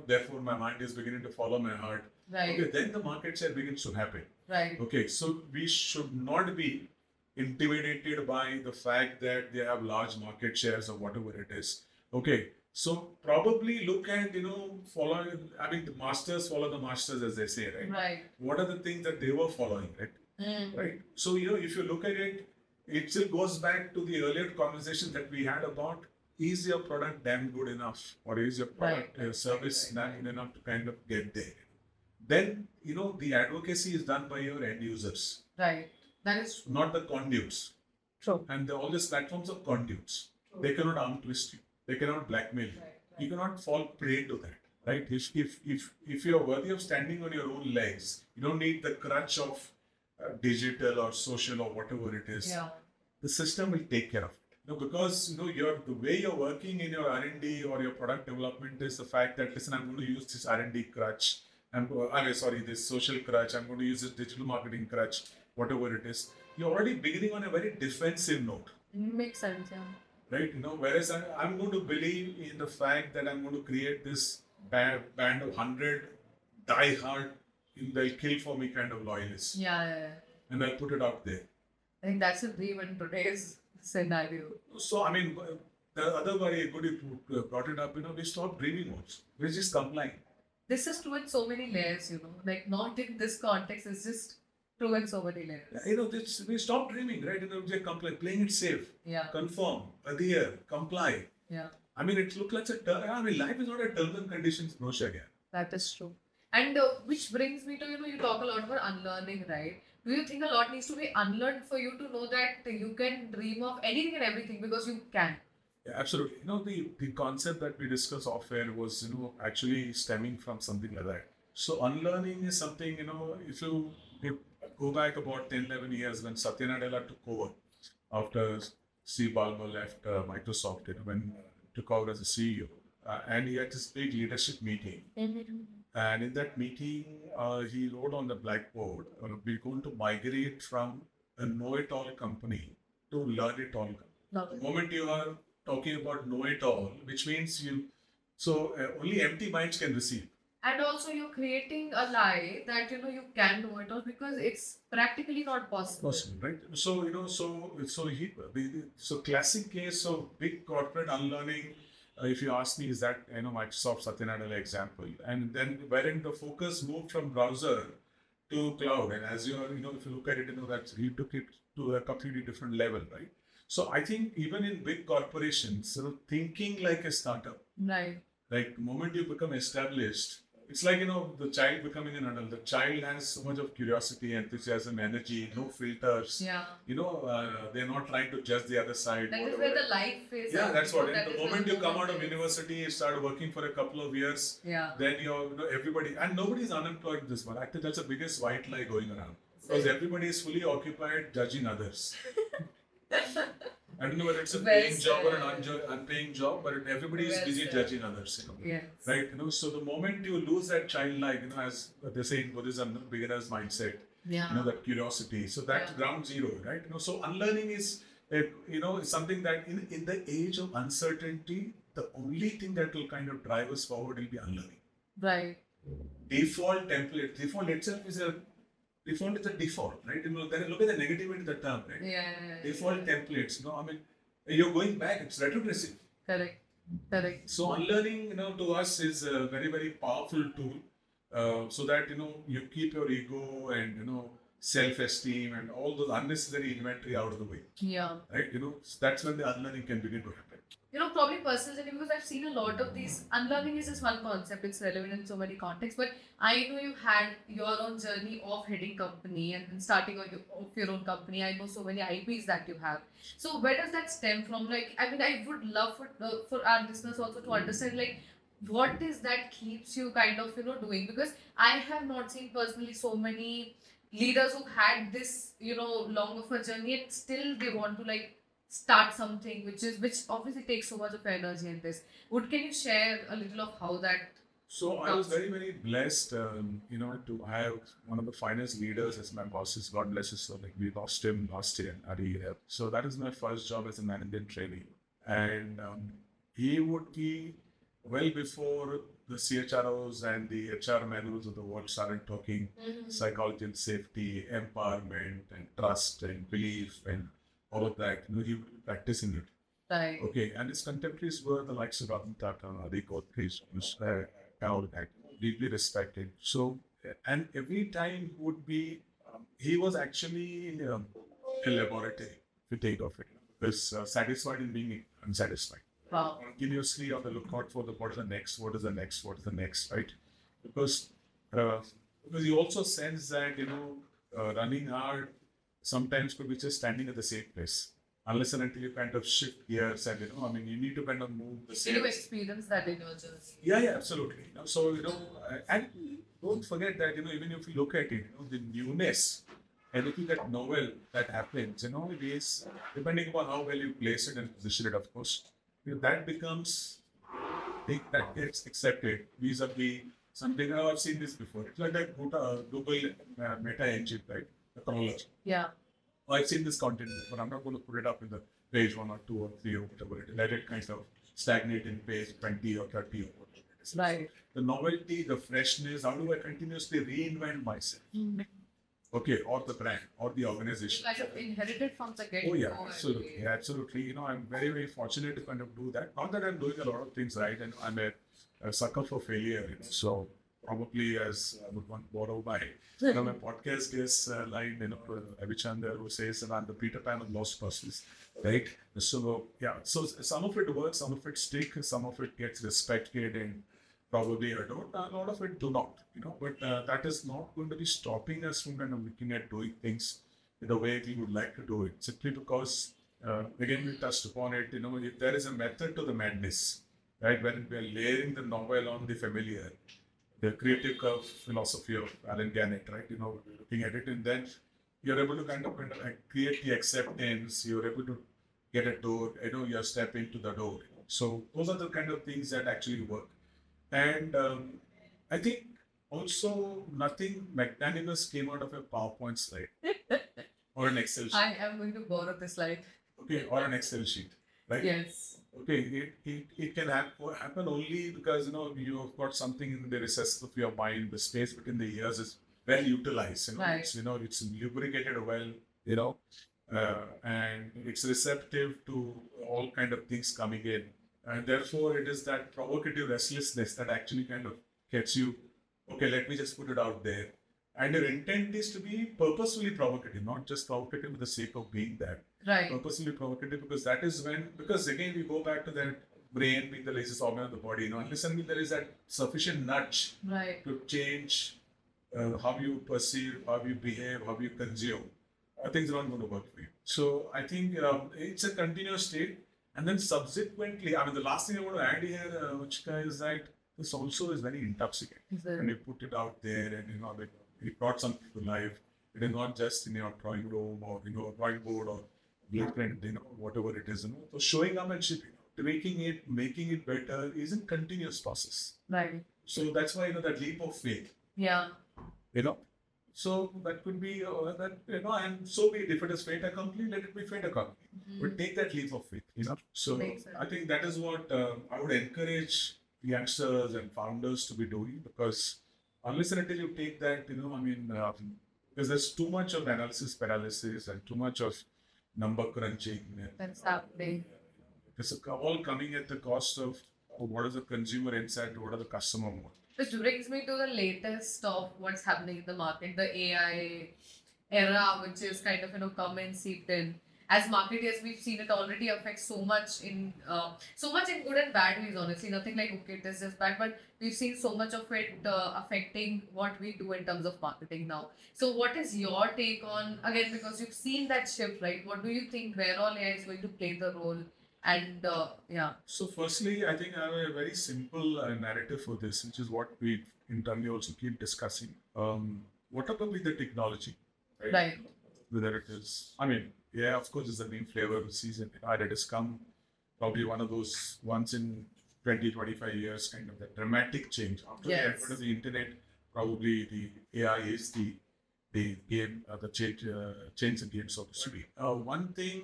therefore my mind is beginning to follow my heart. Right. Okay, then the market share begins to happen. Right. Okay, so we should not be intimidated by the fact that they have large market shares or whatever it is. Okay, so probably look at, the masters follow the masters, as they say, right? Right. What are the things that they were following, right? Right. So, if you look at it, it still goes back to the earlier conversation that we had about, is your product damn good enough, or is your product service good enough to kind of get there? Then, the advocacy is done by your end users. Right. That is true. Not the conduits. True. And all these platforms are conduits. True. They cannot arm twist you. They cannot blackmail you. Right. You cannot fall prey to that. Right? If you're worthy of standing on your own legs, you don't need the crutch of digital or social or whatever it is. Yeah. The system will take care of it. Because the way you're working in your R&D or your product development is the fact that, listen, I'm going to use this R&D crutch. This social crutch. I'm going to use this digital marketing crutch, whatever it is. You're already beginning on a very defensive note. Makes sense, yeah. Right? Whereas I'm going to believe in the fact that I'm going to create this band of 100 die-hard, they'll kill for me kind of loyalists. Yeah. And I'll put it out there. I think that's a dream in today's scenario. So, the other very good you brought it up, we stop dreaming also. We're just complying. This is true in so many layers, like not in this context, it's just true in so many layers. We stop dreaming, right? Just comply, playing it safe. Yeah. Conform, adhere, comply. Yeah. It looks like life is not a terms and conditions brochure again. That is true. And which brings me to, you talk a lot about unlearning, right? Do you think a lot needs to be unlearned for you to know that you can dream of anything and everything because you can? Yeah, absolutely. The concept that we discussed off air was, actually stemming from something like that. So unlearning is something, if you go back about 10, 11 years when Satya Nadella took over after Steve Ballmer left Microsoft, when took over as a CEO, and he had this big leadership meeting. And in that meeting, he wrote on the blackboard, we're going to migrate from a know-it-all company to learn-it-all company. The moment you are talking about know-it-all, which means only empty minds can receive. And also you're creating a lie that you can know it all, because it's practically not possible. Right? So classic case of big corporate unlearning. If you ask me, is that Microsoft Satya Nadella example, and then wherein the focus moved from browser to cloud, and as if you look at it, that he took it to a completely different level, right? So I think even in big corporations, thinking like a startup, right? Like the moment you become established, it's like the child becoming an adult. The child has so much of curiosity, enthusiasm, energy, no filters. Yeah. They're not trying to judge the other side. That is where the life is. Yeah, that's what. And the moment you come out of university, you start working for a couple of years. Yeah. Then everybody, and nobody is unemployed in this one. I think that's the biggest white lie going around, because everybody is fully occupied judging others. I don't know whether it's a paying job or an unpaying job, but everybody is busy judging others. Yes. Right? So the moment you lose that childlike, as they say in Buddhism, beginner's mindset. Yeah. That curiosity. So that's ground zero, right? So unlearning is, something that in the age of uncertainty, the only thing that will kind of drive us forward will be unlearning. Right. Default template. Default itself is a default, right? Then look at the negativity of the term, right? Yeah. Default templates. You're going back. It's retrogressive. Correct. So unlearning, to us is a very, very powerful tool, so that you keep your ego and self-esteem and all those unnecessary inventory out of the way. Yeah. Right? That's when the unlearning can begin to happen. Probably personally, because I've seen a lot of these. Unlearning is just one concept. It's relevant in so many contexts. But I know you had your own journey of heading company and starting of your own company. I know so many IPs that you have. So where does that stem from? I would love for our listeners also to understand, what is that keeps you kind of doing? Because I have not seen personally so many leaders who had this long of a journey, and still they want to start something which obviously takes so much of energy in this. Can you share a little of how that? So I was very, very blessed, to have one of the finest leaders as my bosses. God bless his soul. We lost him last year, Ari. So that is my first job as a management trainee, and he would be well before the CHROs and the HR manuals of the world started talking psychology and safety, empowerment and trust and belief and all of that. He would be practicing it. Right. Okay, and his contemporaries were the likes of Ratan Tata, Adi Godrej, all that, deeply respected. So, and every time he was actually in a laboratory, if you take of it, was satisfied in being unsatisfied. Wow. Continuously on the lookout for what is the next, right? Because you also sense that, running hard sometimes could be just standing at the same place. Unless and until you kind of shift gears and, you need to kind of move the same. Did you experience that in your journey? Yeah, absolutely. So, and don't forget that, even if you look at it, the newness, anything that novel that happens, it is, depending upon how well you place it and position it, of course, that becomes thing that gets accepted vis-a-vis something. I've seen this before. It's like that Google Meta engine, right? The crawler. Yeah. I've seen this content before. I'm not going to put it up in the page 1 or 2 or 3 or whatever it is. Let it kind of stagnate in page 20 or 30 or whatever it is. Right. The novelty, the freshness, how do I continuously reinvent myself? Okay, or the brand or the organization. Kind of inherited from the get-go. Oh yeah, absolutely. Yeah, absolutely. I'm very, very fortunate to kind of do that. Not that I'm doing a lot of things right, and I'm a sucker for failure. So probably, as I would want to borrow my podcast guest line, Avichander, who says that I'm the Peter Pan of lost pursuits, right? So yeah, so some of it works, some of it sticks, some of it gets respected and probably adored. A lot of it do not, but that is not going to be stopping us from kind of looking at doing things the way we would like to do it. Simply because, again, we touched upon it, if there is a method to the madness, right, when we are layering the novel on the familiar, the creative curve philosophy of Alan Gannett, right, looking at it, and then you're able to kind of create the acceptance, you're able to get a door, you step into the door. So those are the kind of things that actually work. And I think also nothing magnanimous came out of a PowerPoint slide or an Excel sheet. I am going to borrow this slide. Okay, or an Excel sheet, right? Yes. Okay, it can happen only because you've got something in the recess of your mind. The space between the ears is well utilized. Right. It's lubricated well. And it's receptive to all kind of things coming in, and therefore it is that provocative restlessness that actually kind of gets you. Okay, let me just put it out there. And your intent is to be purposefully provocative, not just provocative for the sake of being that. Right. Purposefully provocative, because that is because again, we go back to that brain being the laziest organ of the body. Unless and until there is that sufficient nudge Right. to change how you perceive, how you behave, how you consume, things are not going to work for you. So I think it's a continuous state. And then subsequently, the last thing I want to add here, Vanshika, is that this also is very intoxicating. When you put it out there and it brought something to life. It is not just in your drawing room or drawing board or blueprint, whatever it is. So showing up and shipping, tweaking it, making it better is a continuous process. Right. So that's why that leap of faith. Yeah. So that could be and so be it. If it is fait accompli, let it be fait accompli. But take that leap of faith. So I think that is what I would encourage youngsters and founders to be doing, because unless and until you take that, because there's too much of analysis paralysis and too much of number crunching. That's happening. It's all coming at the cost of what is the consumer insight, what are the customer wants. Which brings me to the latest of what's happening in the market, the AI era, which is kind of come and seeped in. As marketers, we've seen it already affect so much in good and bad ways. Honestly, nothing like okay, it is just bad, but we've seen so much of it affecting what we do in terms of marketing now. So, what is your take on, again, because you've seen that shift, right? What do you think where all AI is going to play the role? And yeah. So, firstly, I think I have a very simple narrative for this, which is what we internally also keep discussing. Whatever be the technology, right? Right. Whether it is, yeah, of course, it's the main flavor of the season. It has come probably one of those once in 20, 25 years, kind of the dramatic change. After the advent of the internet, probably the AI is the game, the change the game, so to speak. One thing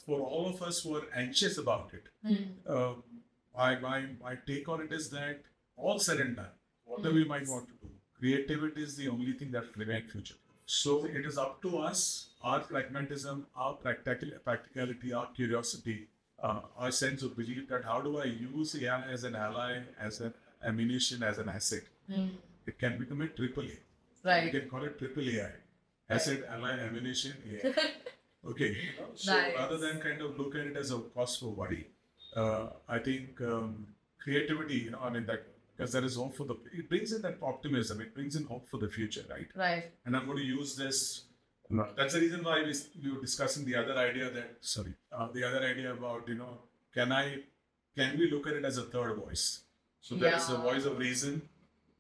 for all of us who are anxious about it, my take on it is that all said and done, whatever we might want to do, creativity is the only thing that will remain future. So it is up to us, our pragmatism, our practicality, our curiosity, our sense of belief that how do I use AI as an ally, as an ammunition, as an asset. It can become a triple A. Right. You can call it triple AI. Asset, ally, ammunition, AI. Okay. So Nice. rather than kind of look at it as a cause for worry, I think creativity, that because there is hope it brings in that optimism, it brings in hope for the future, right? Right. And I'm going to use this. That's the reason why we were discussing the other idea about, can we look at it as a third voice? So there is a voice of reason,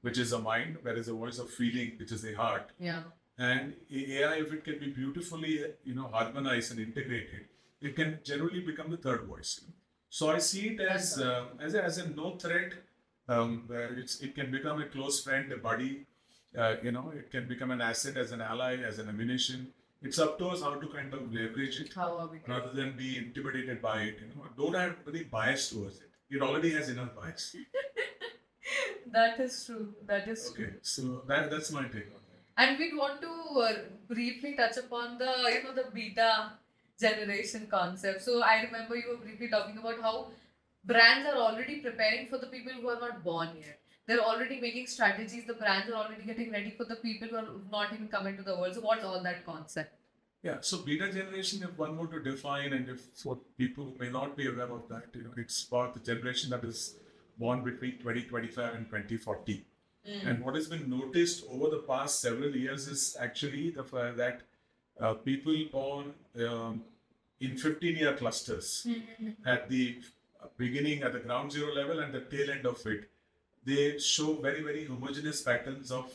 which is the mind, there is a voice of feeling, which is the heart. Yeah. And AI, if it can be beautifully, harmonized and integrated, it can generally become the third voice. So I see it as a no threat, where it can become a close friend, a buddy. It can become an asset, as an ally, as an ammunition. It's up to us how to kind of leverage it, How are we rather than be intimidated by it. Don't have any bias towards it. It already has enough bias. That is true. Okay, so that's my take on that. And we'd want to briefly touch upon the beta generation concept. So I remember you were briefly talking about how brands are already preparing for the people who are not born yet. They're already making strategies. The brands are already getting ready for the people who are not even come into the world. So what's all that concept? Yeah, so beta generation, if one were to define, and if for people who may not be aware of that, it's about the generation that is born between 2025 and 2040. And what has been noticed over the past several years is actually the fact that people born in 15-year clusters at the beginning, at the ground zero level and the tail end of it, they show very, very homogeneous patterns of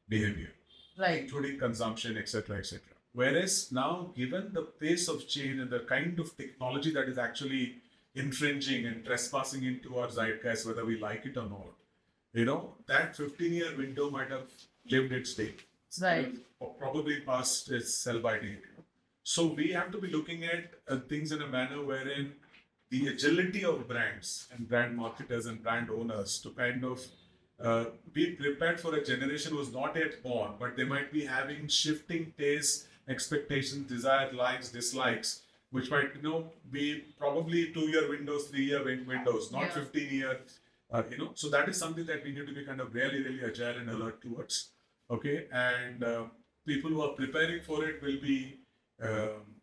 behavior, Right. including consumption, etc., etc. Whereas now, given the pace of change and the kind of technology that is actually infringing and trespassing into our zeitgeist, whether we like it or not. That 15-year window might have lived its day. Right. Probably past its sell-by date. So we have to be looking at things in a manner wherein the agility of brands and brand marketers and brand owners to kind of be prepared for a generation who's not yet born, but they might be having shifting tastes, expectations, desired likes, dislikes, which might be probably 2-year windows, 3-year windows, not 15-year. So that is something that we need to be kind of really, really agile and alert towards. Okay, and people who are preparing for it will be.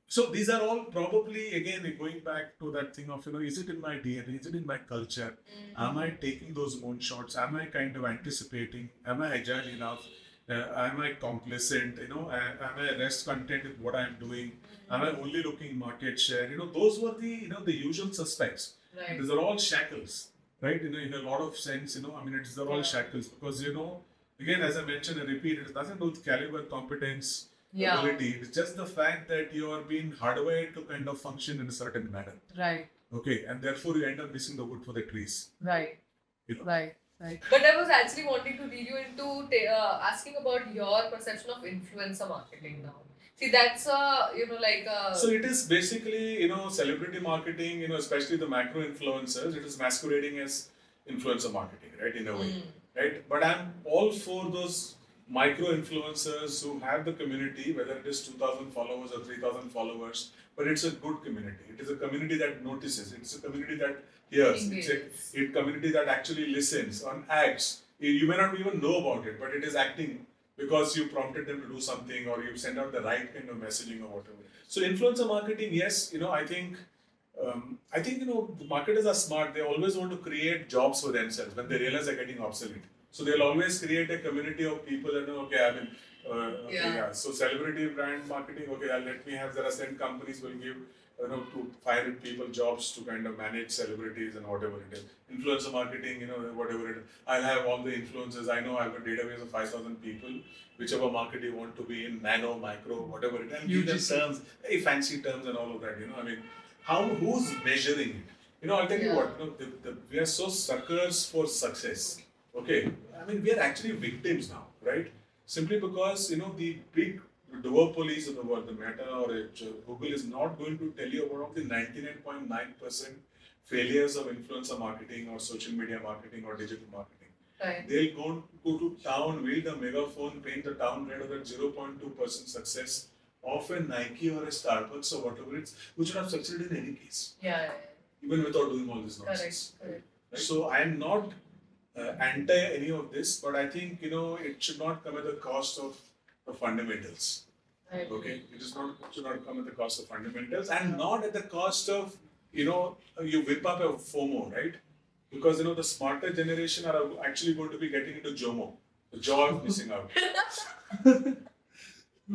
So these are all probably, again, going back to that thing of, is it in my DNA? Is it in my culture? Am I taking those moonshots? Am I kind of anticipating? Am I agile enough? Am I complacent? Am I rest content with what I'm doing? Am I only looking market share? Those were the usual suspects. Right. These are all shackles, right? In a lot of sense, these are all shackles because, again, as I mentioned and repeat, it has nothing to do with caliber, competence, ability. It's just the fact that you are being hardwired to kind of function in a certain manner. Right. Okay, and therefore you end up missing the wood for the trees. Right. You know. Right. But I was actually wanting to lead you into asking about your perception of influencer marketing now. See, that's So it is basically, celebrity marketing, especially the macro influencers, it is masquerading as influencer marketing, right, in a way, right? But I'm all for those micro influencers who have the community, whether it is 2,000 followers or 3,000 followers, but it's a good community. It is a community that notices. It's a community that hears. It's a community that actually listens on acts. You may not even know about it, but it is acting because you prompted them to do something or you send out the right kind of messaging or whatever. So influencer marketing, yes, I think the marketers are smart. They always want to create jobs for themselves when they realize they're getting obsolete. So they'll always create a community of people and so celebrity brand marketing, let me have, there are certain companies will give, to 500 people jobs to kind of manage celebrities and whatever it is. Influencer marketing, whatever it is. I'll have all the influencers. I know I have a database of 5,000 people, whichever market you want to be in, nano, micro, whatever it is. And give them terms, very fancy terms and all of that, who's measuring it? I'll tell you what, we are so suckers for success. Okay, we are actually victims now, right? Simply because, the big duopolies of the world, the Meta or Google is not going to tell you about the 99.9% failures of influencer marketing or social media marketing or digital marketing. Right. They'll go to town, wield a megaphone, paint the town red of that 0.2% success of a Nike or a Starbucks or whatever it's, which would have succeeded in any case. Yeah. Even without doing all this nonsense. Correct. Right? So I'm not anti any of this, but I think it should not come at the cost of the fundamentals. Okay, it should not come at the cost of fundamentals, and not at the cost of you whip up a FOMO, right? Because the smarter generation are actually going to be getting into JOMO, the joy of missing out.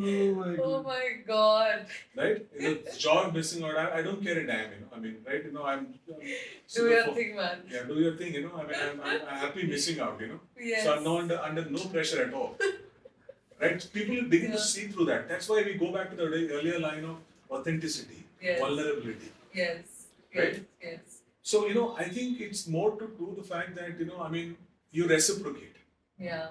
Oh my God! Right? Joy of missing out. I don't care a damn. Right? I'm do your thing, man. Yeah, do your thing. I'm happy missing out. Yes. So I'm not under no pressure at all. Right? People begin to see through that. That's why we go back to the earlier line of authenticity, vulnerability. Yes. Right? Yes. So I think it's more to do the fact that you reciprocate. Yeah.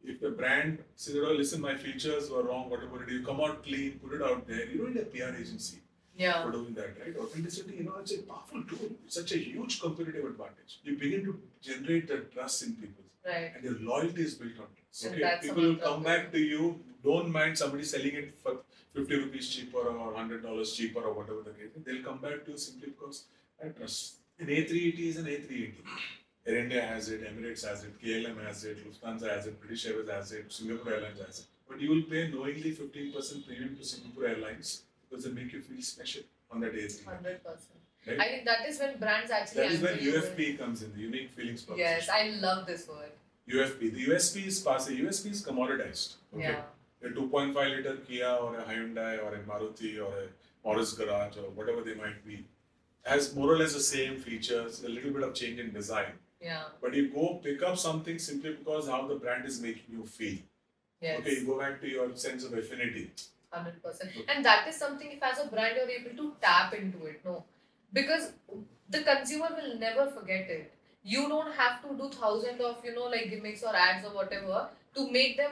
If the brand says, listen, my features were wrong, whatever it is, you come out clean, put it out there. You don't need a PR agency for doing that, right? Authenticity, it's a powerful tool. It's such a huge competitive advantage. You begin to generate the trust in people. Right. And your loyalty is built on trust. Okay, people will come back to you. Don't mind somebody selling it for 50 rupees cheaper or $100 cheaper or whatever the case. They'll come back to you simply because I trust. An A380 is an A380. Air India has it, Emirates has it, KLM has it, Lufthansa has it, British Airways has it, Singapore Airlines has it. But you will pay knowingly 15% premium to Singapore Airlines because they make you feel special on that A380. 100%. Right? I think that is when brands actually. That is when UFP comes in, the unique feelings proposition. Yes, I love this word. UFP. The USP is passe. USP is commoditized. Okay. Yeah. A 2.5 liter Kia or a Hyundai or a Maruti or a Morris Garage or whatever they might be has more or less the same features, a little bit of change in design. Yeah. But you go pick up something simply because how the brand is making you feel. Yes. Okay, you go back to your sense of affinity. 100%. And that is something, if as a brand you're able to tap into it, because the consumer will never forget it. You don't have to do thousands of like gimmicks or ads or whatever to make them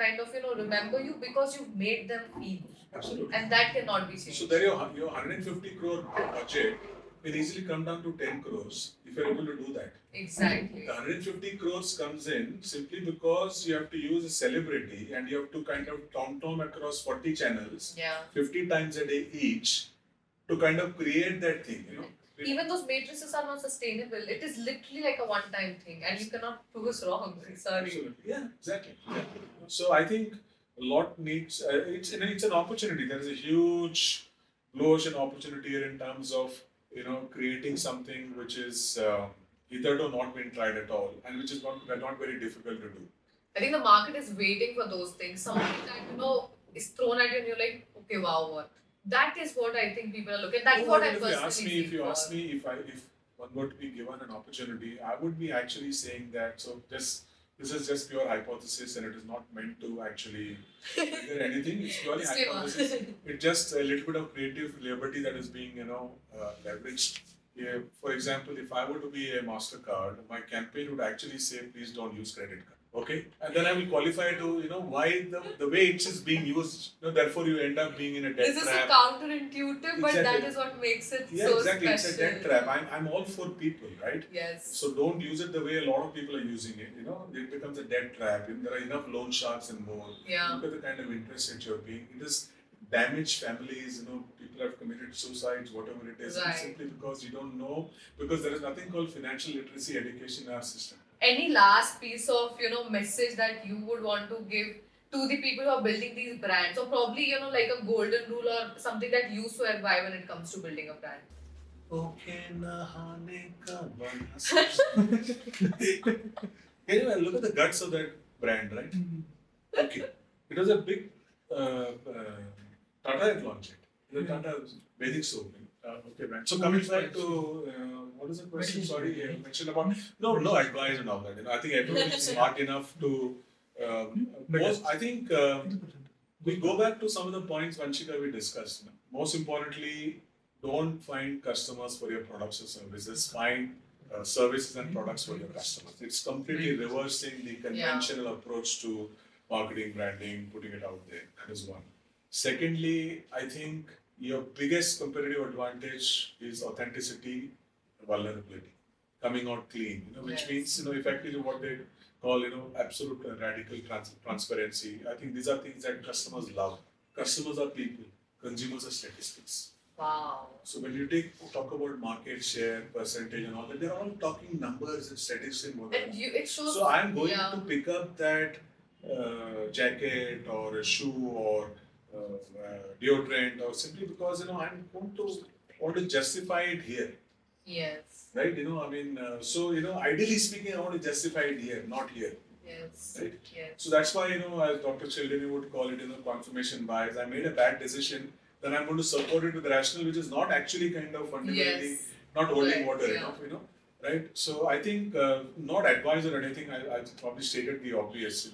kind of remember you, because you've made them feel, Absolutely. and that cannot be changed. So there your 150 crore budget will easily come down to 10 crores if you're able to do that. Exactly. The 150 crores comes in simply because you have to use a celebrity and you have to kind of tom across 40 channels, Yeah. 50 times a day each, to kind of create that thing, Even those matrices are not sustainable. It is literally like a one-time thing, and you cannot prove us wrong. Sorry. Absolutely. Yeah, exactly. So I think a lot needs. It's an opportunity. There is a huge blue ocean opportunity here in terms of creating something which is hitherto not been tried at all, and which is not very difficult to do. I think the market is waiting for those things. Something that is thrown at you, and you're like, okay, wow, what? That is what I think people are looking. That's what I personally If you ask me if one were to be given an opportunity, I would be actually saying that. So this is just pure hypothesis, and it is not meant to actually figure anything. It's purely hypothesis. It's just a little bit of creative liberty that is being leveraged. Yeah, for example, if I were to be a MasterCard, my campaign would actually say, please don't use credit card. Okay, and then I will qualify to why the way it is being used. Therefore, you end up being in a debt this trap. is so counterintuitive, but that is what makes it so exactly. special. It's a debt trap. I'm all for people, right? Yes. So don't use it the way a lot of people are using it. It becomes a debt trap. There are enough loan sharks and more. Yeah. Look at the kind of interest that you're paying. It is damaged families. People have committed suicides, whatever it is, right. simply because you don't know. Because there is nothing called financial literacy education in our system. Any last piece of message that you would want to give to the people who are building these brands, or probably like a golden rule or something that you swear by when it comes to building a brand? Anyway, look at the guts of that brand, right? Okay, it was a big Tata had launched it. The Tata Vedic soap. Okay, man. So coming back to what is the question? Sorry, you mentioned about no advice and all that. I think everyone is smart enough to. I think we go back to some of the points, Vanshika, we discussed. Most importantly, don't find customers for your products or services. Find services and products for your customers. It's completely reversing the conventional approach to marketing, branding, putting it out there. That is one. Secondly, I think your biggest competitive advantage is authenticity, vulnerability, coming out clean. Which means effectively what they call absolute radical transparency. I think these are things that customers love. Customers are people, consumers are statistics. Wow. So when you talk about market share, percentage and all that, they're all talking numbers and statistics and whatever. And it shows. So I'm going to pick up that jacket or a shoe or deodorant, or simply because I'm going to want to justify it here. Yes. Right? Ideally speaking, I want to justify it here, not here. Yes. Right? Yes. So that's why, as Dr. Children would call it, confirmation bias. I made a bad decision, then I'm going to support it with rational, which is not actually kind of fundamentally not holding water enough, right? So I think not advice or anything. I probably stated the obvious.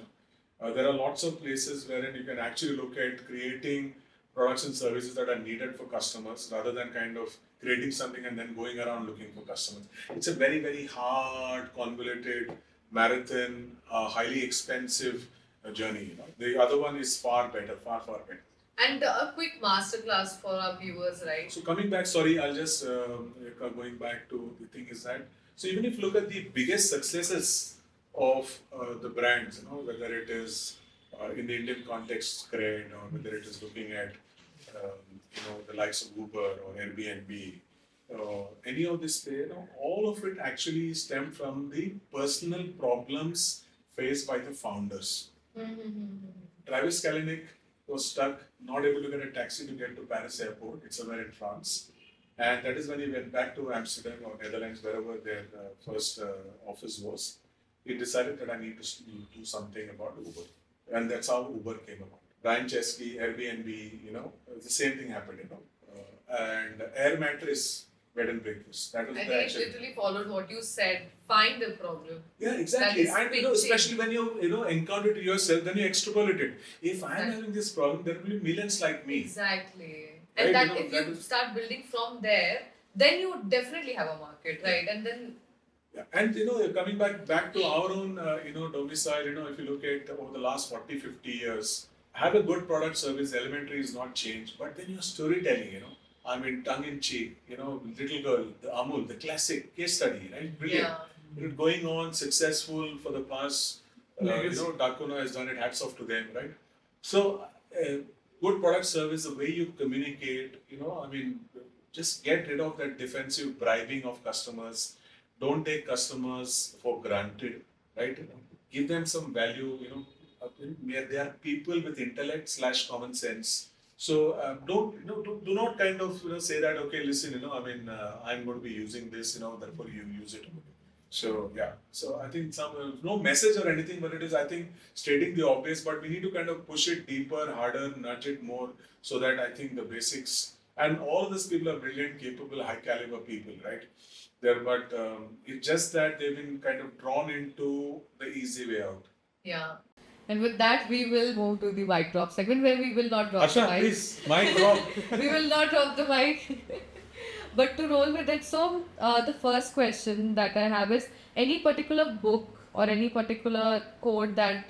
There are lots of places wherein you can actually look at creating products and services that are needed for customers, rather than kind of creating something and then going around looking for customers. It's a very, very hard, convoluted marathon, highly expensive journey. The other one is far better, far better. And a quick masterclass for our viewers, right? So coming back, sorry, I'll just going back to the thing is that, so even if you look at the biggest successes of the brands, whether it is in the Indian context, Cred, or whether it is looking at the likes of Uber or Airbnb, any of this, all of it actually stemmed from the personal problems faced by the founders. Travis Kalanick was stuck, not able to get a taxi to get to Paris airport. It's somewhere in France. And that is when he went back to Amsterdam or Netherlands, wherever their first office was. He decided that I need to do something about Uber. And that's how Uber came about. Brian Chesky, Airbnb, the same thing happened, and Air Mattress, bed and breakfast. That was I think it literally followed what you said. Find the problem. Yeah, exactly. And especially when you encounter it yourself, then you extrapolate it. If I'm having this problem, there will be millions like me. Exactly. Right? And that if you start building from there, then you definitely have a market, right? And then Yeah. And coming back to our own domicile, if you look at over the last 40, 50 years, have a good product service, elementary is not changed, but then your storytelling, I mean, tongue in cheek, little girl, the Amul, the classic case study, right? Brilliant. yeah, Going on successful for the past, Dakuna has done it, hats off to them, right? So, good product service, the way you communicate, I mean, just get rid of that defensive bribing of customers. Don't take customers for granted, right? Give them some value, they are people with intellect / common sense. So don't do not kind of say that, okay, listen, I mean, I'm going to be using this, therefore you use it. So yeah, so I think some no message or anything, but it is, I think, stating the obvious. But we need to kind of push it deeper, harder, nudge it more, so that I think the basics, and all of these people are brilliant, capable, high caliber people, right? But it's just that they've been kind of drawn into the easy way out. Yeah. And with that, we will move to the mic drop segment where we will not drop Asha, the mic. please, mic drop. We will not drop the mic. But to roll with it, so the first question that I have is any particular book or any particular quote that,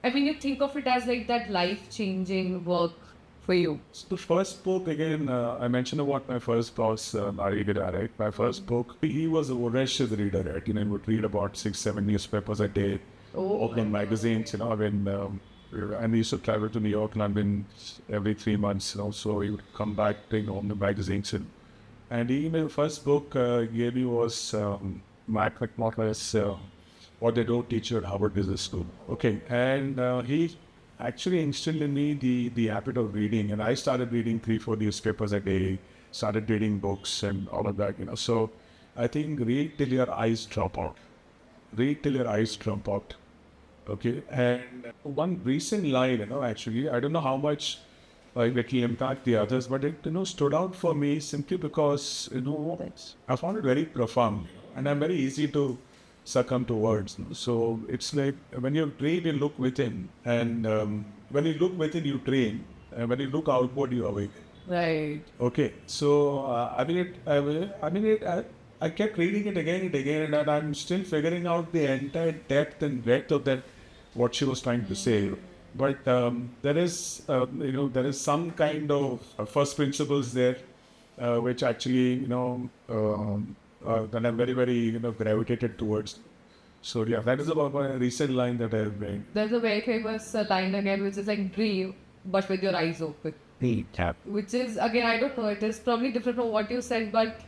I mean, you think of it as like that life-changing work for you? The first book, again, I mentioned about my first boss, Ari Gida, right? My first book, he was a voracious reader, right? He would read about 6-7 newspapers a day, open magazines, and he used to travel to New York, London every 3 months, so he would come back, bring home the magazines. And he, the first book gave me was Matt McMorris, What They Don't Teach You at Harvard Business School. Okay, and he actually instilled in me the habit of reading, and I started reading 3-4 newspapers a day, started reading books and all of that, So I think read till your eyes drop out. Read till your eyes drop out. Okay, and one recent line, actually, I don't know how much it will impact the others, but it, stood out for me simply because, I found it very profound, and I'm very easy to succumb to words. So it's like when you train, you look within, and when you look within, you train, and when you look outward, you awaken. Right. Okay, so I kept reading it again and again, and I'm still figuring out the entire depth and breadth of that, what she was trying to say. But there is some kind of first principles there, which actually, that I'm very, very, gravitated towards. So yeah, that is about my recent line that I have made. There's a very famous line again, which is like dream, but with your eyes open. Which is, again, I don't know, it is probably different from what you said, but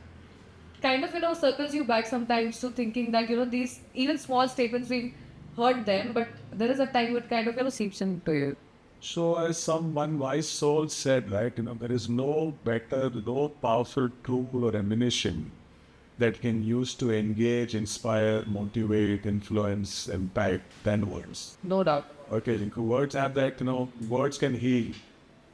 kind of, circles you back sometimes to thinking that, these even small statements, we heard them, but there is a time it kind of, seeps into you. So as one wise soul said, right, there is no better, no powerful tool or ammunition that can use to engage, inspire, motivate, influence, impact than words. No doubt. Okay, words have that, words can heal,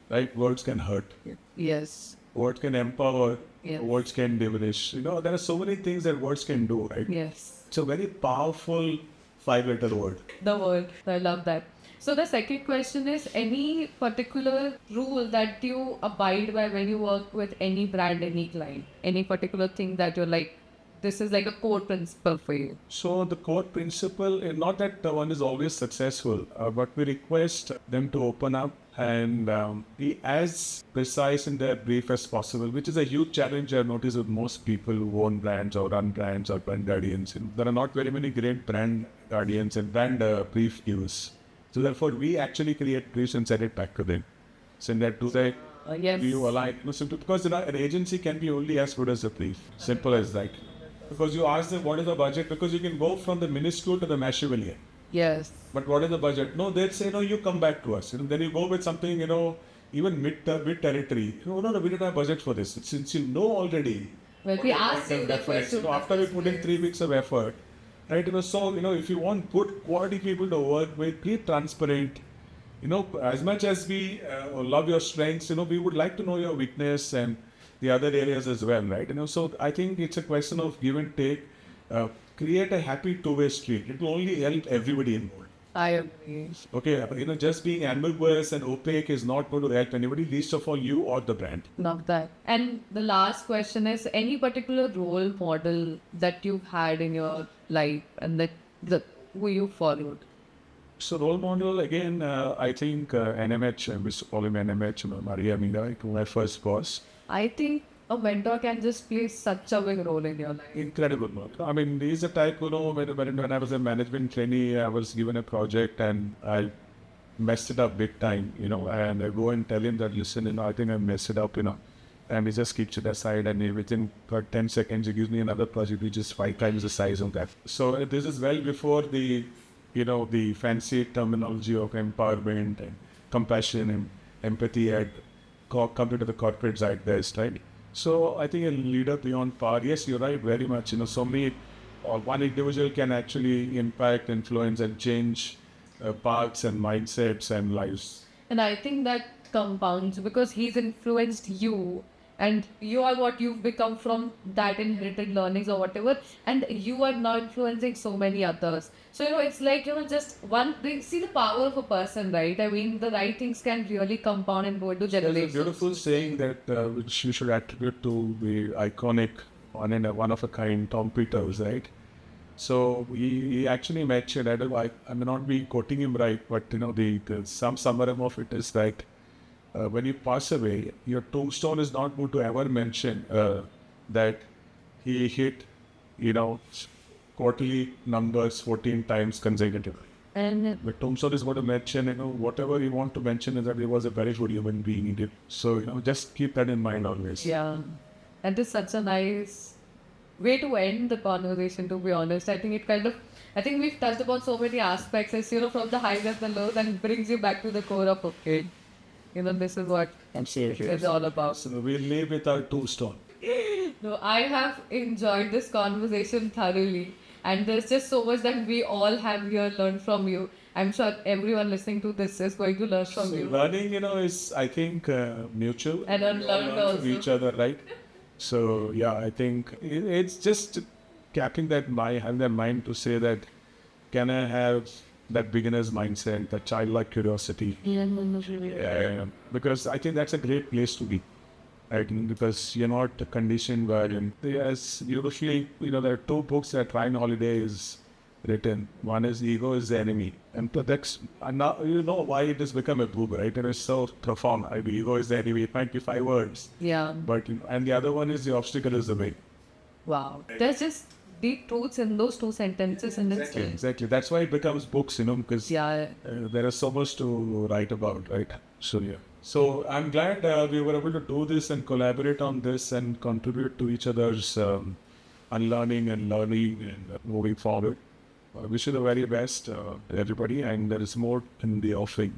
right? Words can hurt. Yes. Words can empower. Yes. Words can diminish. There are so many things that words can do, right? Yes. It's a very powerful 5-letter word. The word. I love that. So the second question is, any particular rule that you abide by when you work with any brand, any client? Any particular thing that you're like, this is like a core principle for you? So the core principle, not that one is always successful, but we request them to open up and be as precise in their brief as possible, which is a huge challenge I've noticed with most people who own brands or run brands or brand guardians. There are not very many great brand guardians and brand brief givers. So therefore, we actually create briefs and send it back to them. Send that to them. Yes. You align. Because an agency can be only as good as a brief. Simple as that. Because you ask them what is the budget, because you can go from the minuscule to the machiavellian. Yes. But what is the budget? No, they'd say, no, you come back to us. Then you go with something, even mid territory. No, we don't have budget for this. Since you know already. Well, we ask you the question. After we put in 3 weeks of effort, right? So, if you want good quality people to work with, be transparent. As much as we love your strengths, we would like to know your weakness and the other areas as well, right? So I think it's a question of give and take. Create a happy two-way street. It will only help everybody involved. I agree. Okay, just being ambiguous and opaque is not going to help anybody, least of all you or the brand. Love that. And the last question is any particular role model that you've had in your life and that the who you followed? So role model again, I think NMH, we used to call him NMH, Maria Mina, my first boss. I think a mentor can just play such a big role in your life. Incredible work. I mean, he's the type, when I was a management trainee, I was given a project and I messed it up big time, and I go and tell him that, listen, I think I messed it up, and he just keeps it aside and within 10 seconds, he gives me another project which is 5 times the size of that. So this is well before the fancy terminology of empowerment and compassion and empathy had come to the corporate zeitgeist, right? So I think a leader beyond power, yes, you're right, very much. So many, or one individual can actually impact, influence, and change paths and mindsets and lives. And I think that compounds because he's influenced you and you are what you've become from that inherited learnings or whatever, and you are now influencing so many others. So it's like just one thing. See the power of a person, right? I mean, the right things can really compound and go into There's a generations. beautiful saying that which you should attribute to the iconic one of a kind Tom Peters, right? So he actually mentioned, I may not be quoting him right, but the some summary of it is that when you pass away, your tombstone is not going to ever mention that he hit, quarterly numbers 14 times consecutively. And The tombstone is going to mention, whatever you want to mention is that he was a very good human being. So, just keep that in mind always. yeah, that is such a nice way to end the conversation, to be honest. I think I think we've touched upon so many aspects, as from the highs and the lows, and it brings you back to the core of, okay, this is what it's all about. So we'll leave with our tombstone. No, I have enjoyed this conversation thoroughly, and there's just so much that we all have here learned from you. I'm sure everyone listening to this is going to learn from So you. learning, is, I think, mutual. And We all unlearned learn from also. each other, right? So, yeah, I think it's just having that mind to say that, can I have that beginner's mindset, that childlike curiosity? Because I think that's a great place to be. Right? Because you're not conditioned by it. Yes, usually, there are two books that Ryan Holiday is written. One is Ego is the Enemy. And now you know why it has become a book, right? It is so profound. Ego is the enemy. It might be 5 words. Yeah. But, and the other one is the obstacle is the way. Wow. There's just deep truths in those two sentences, and it's Exactly. That's why it becomes books, because yeah. there is so much to write about, right? So, yeah. So I'm glad we were able to do this and collaborate on this and contribute to each other's unlearning and learning and moving forward. I wish you the very best, everybody, and there is more in the offing.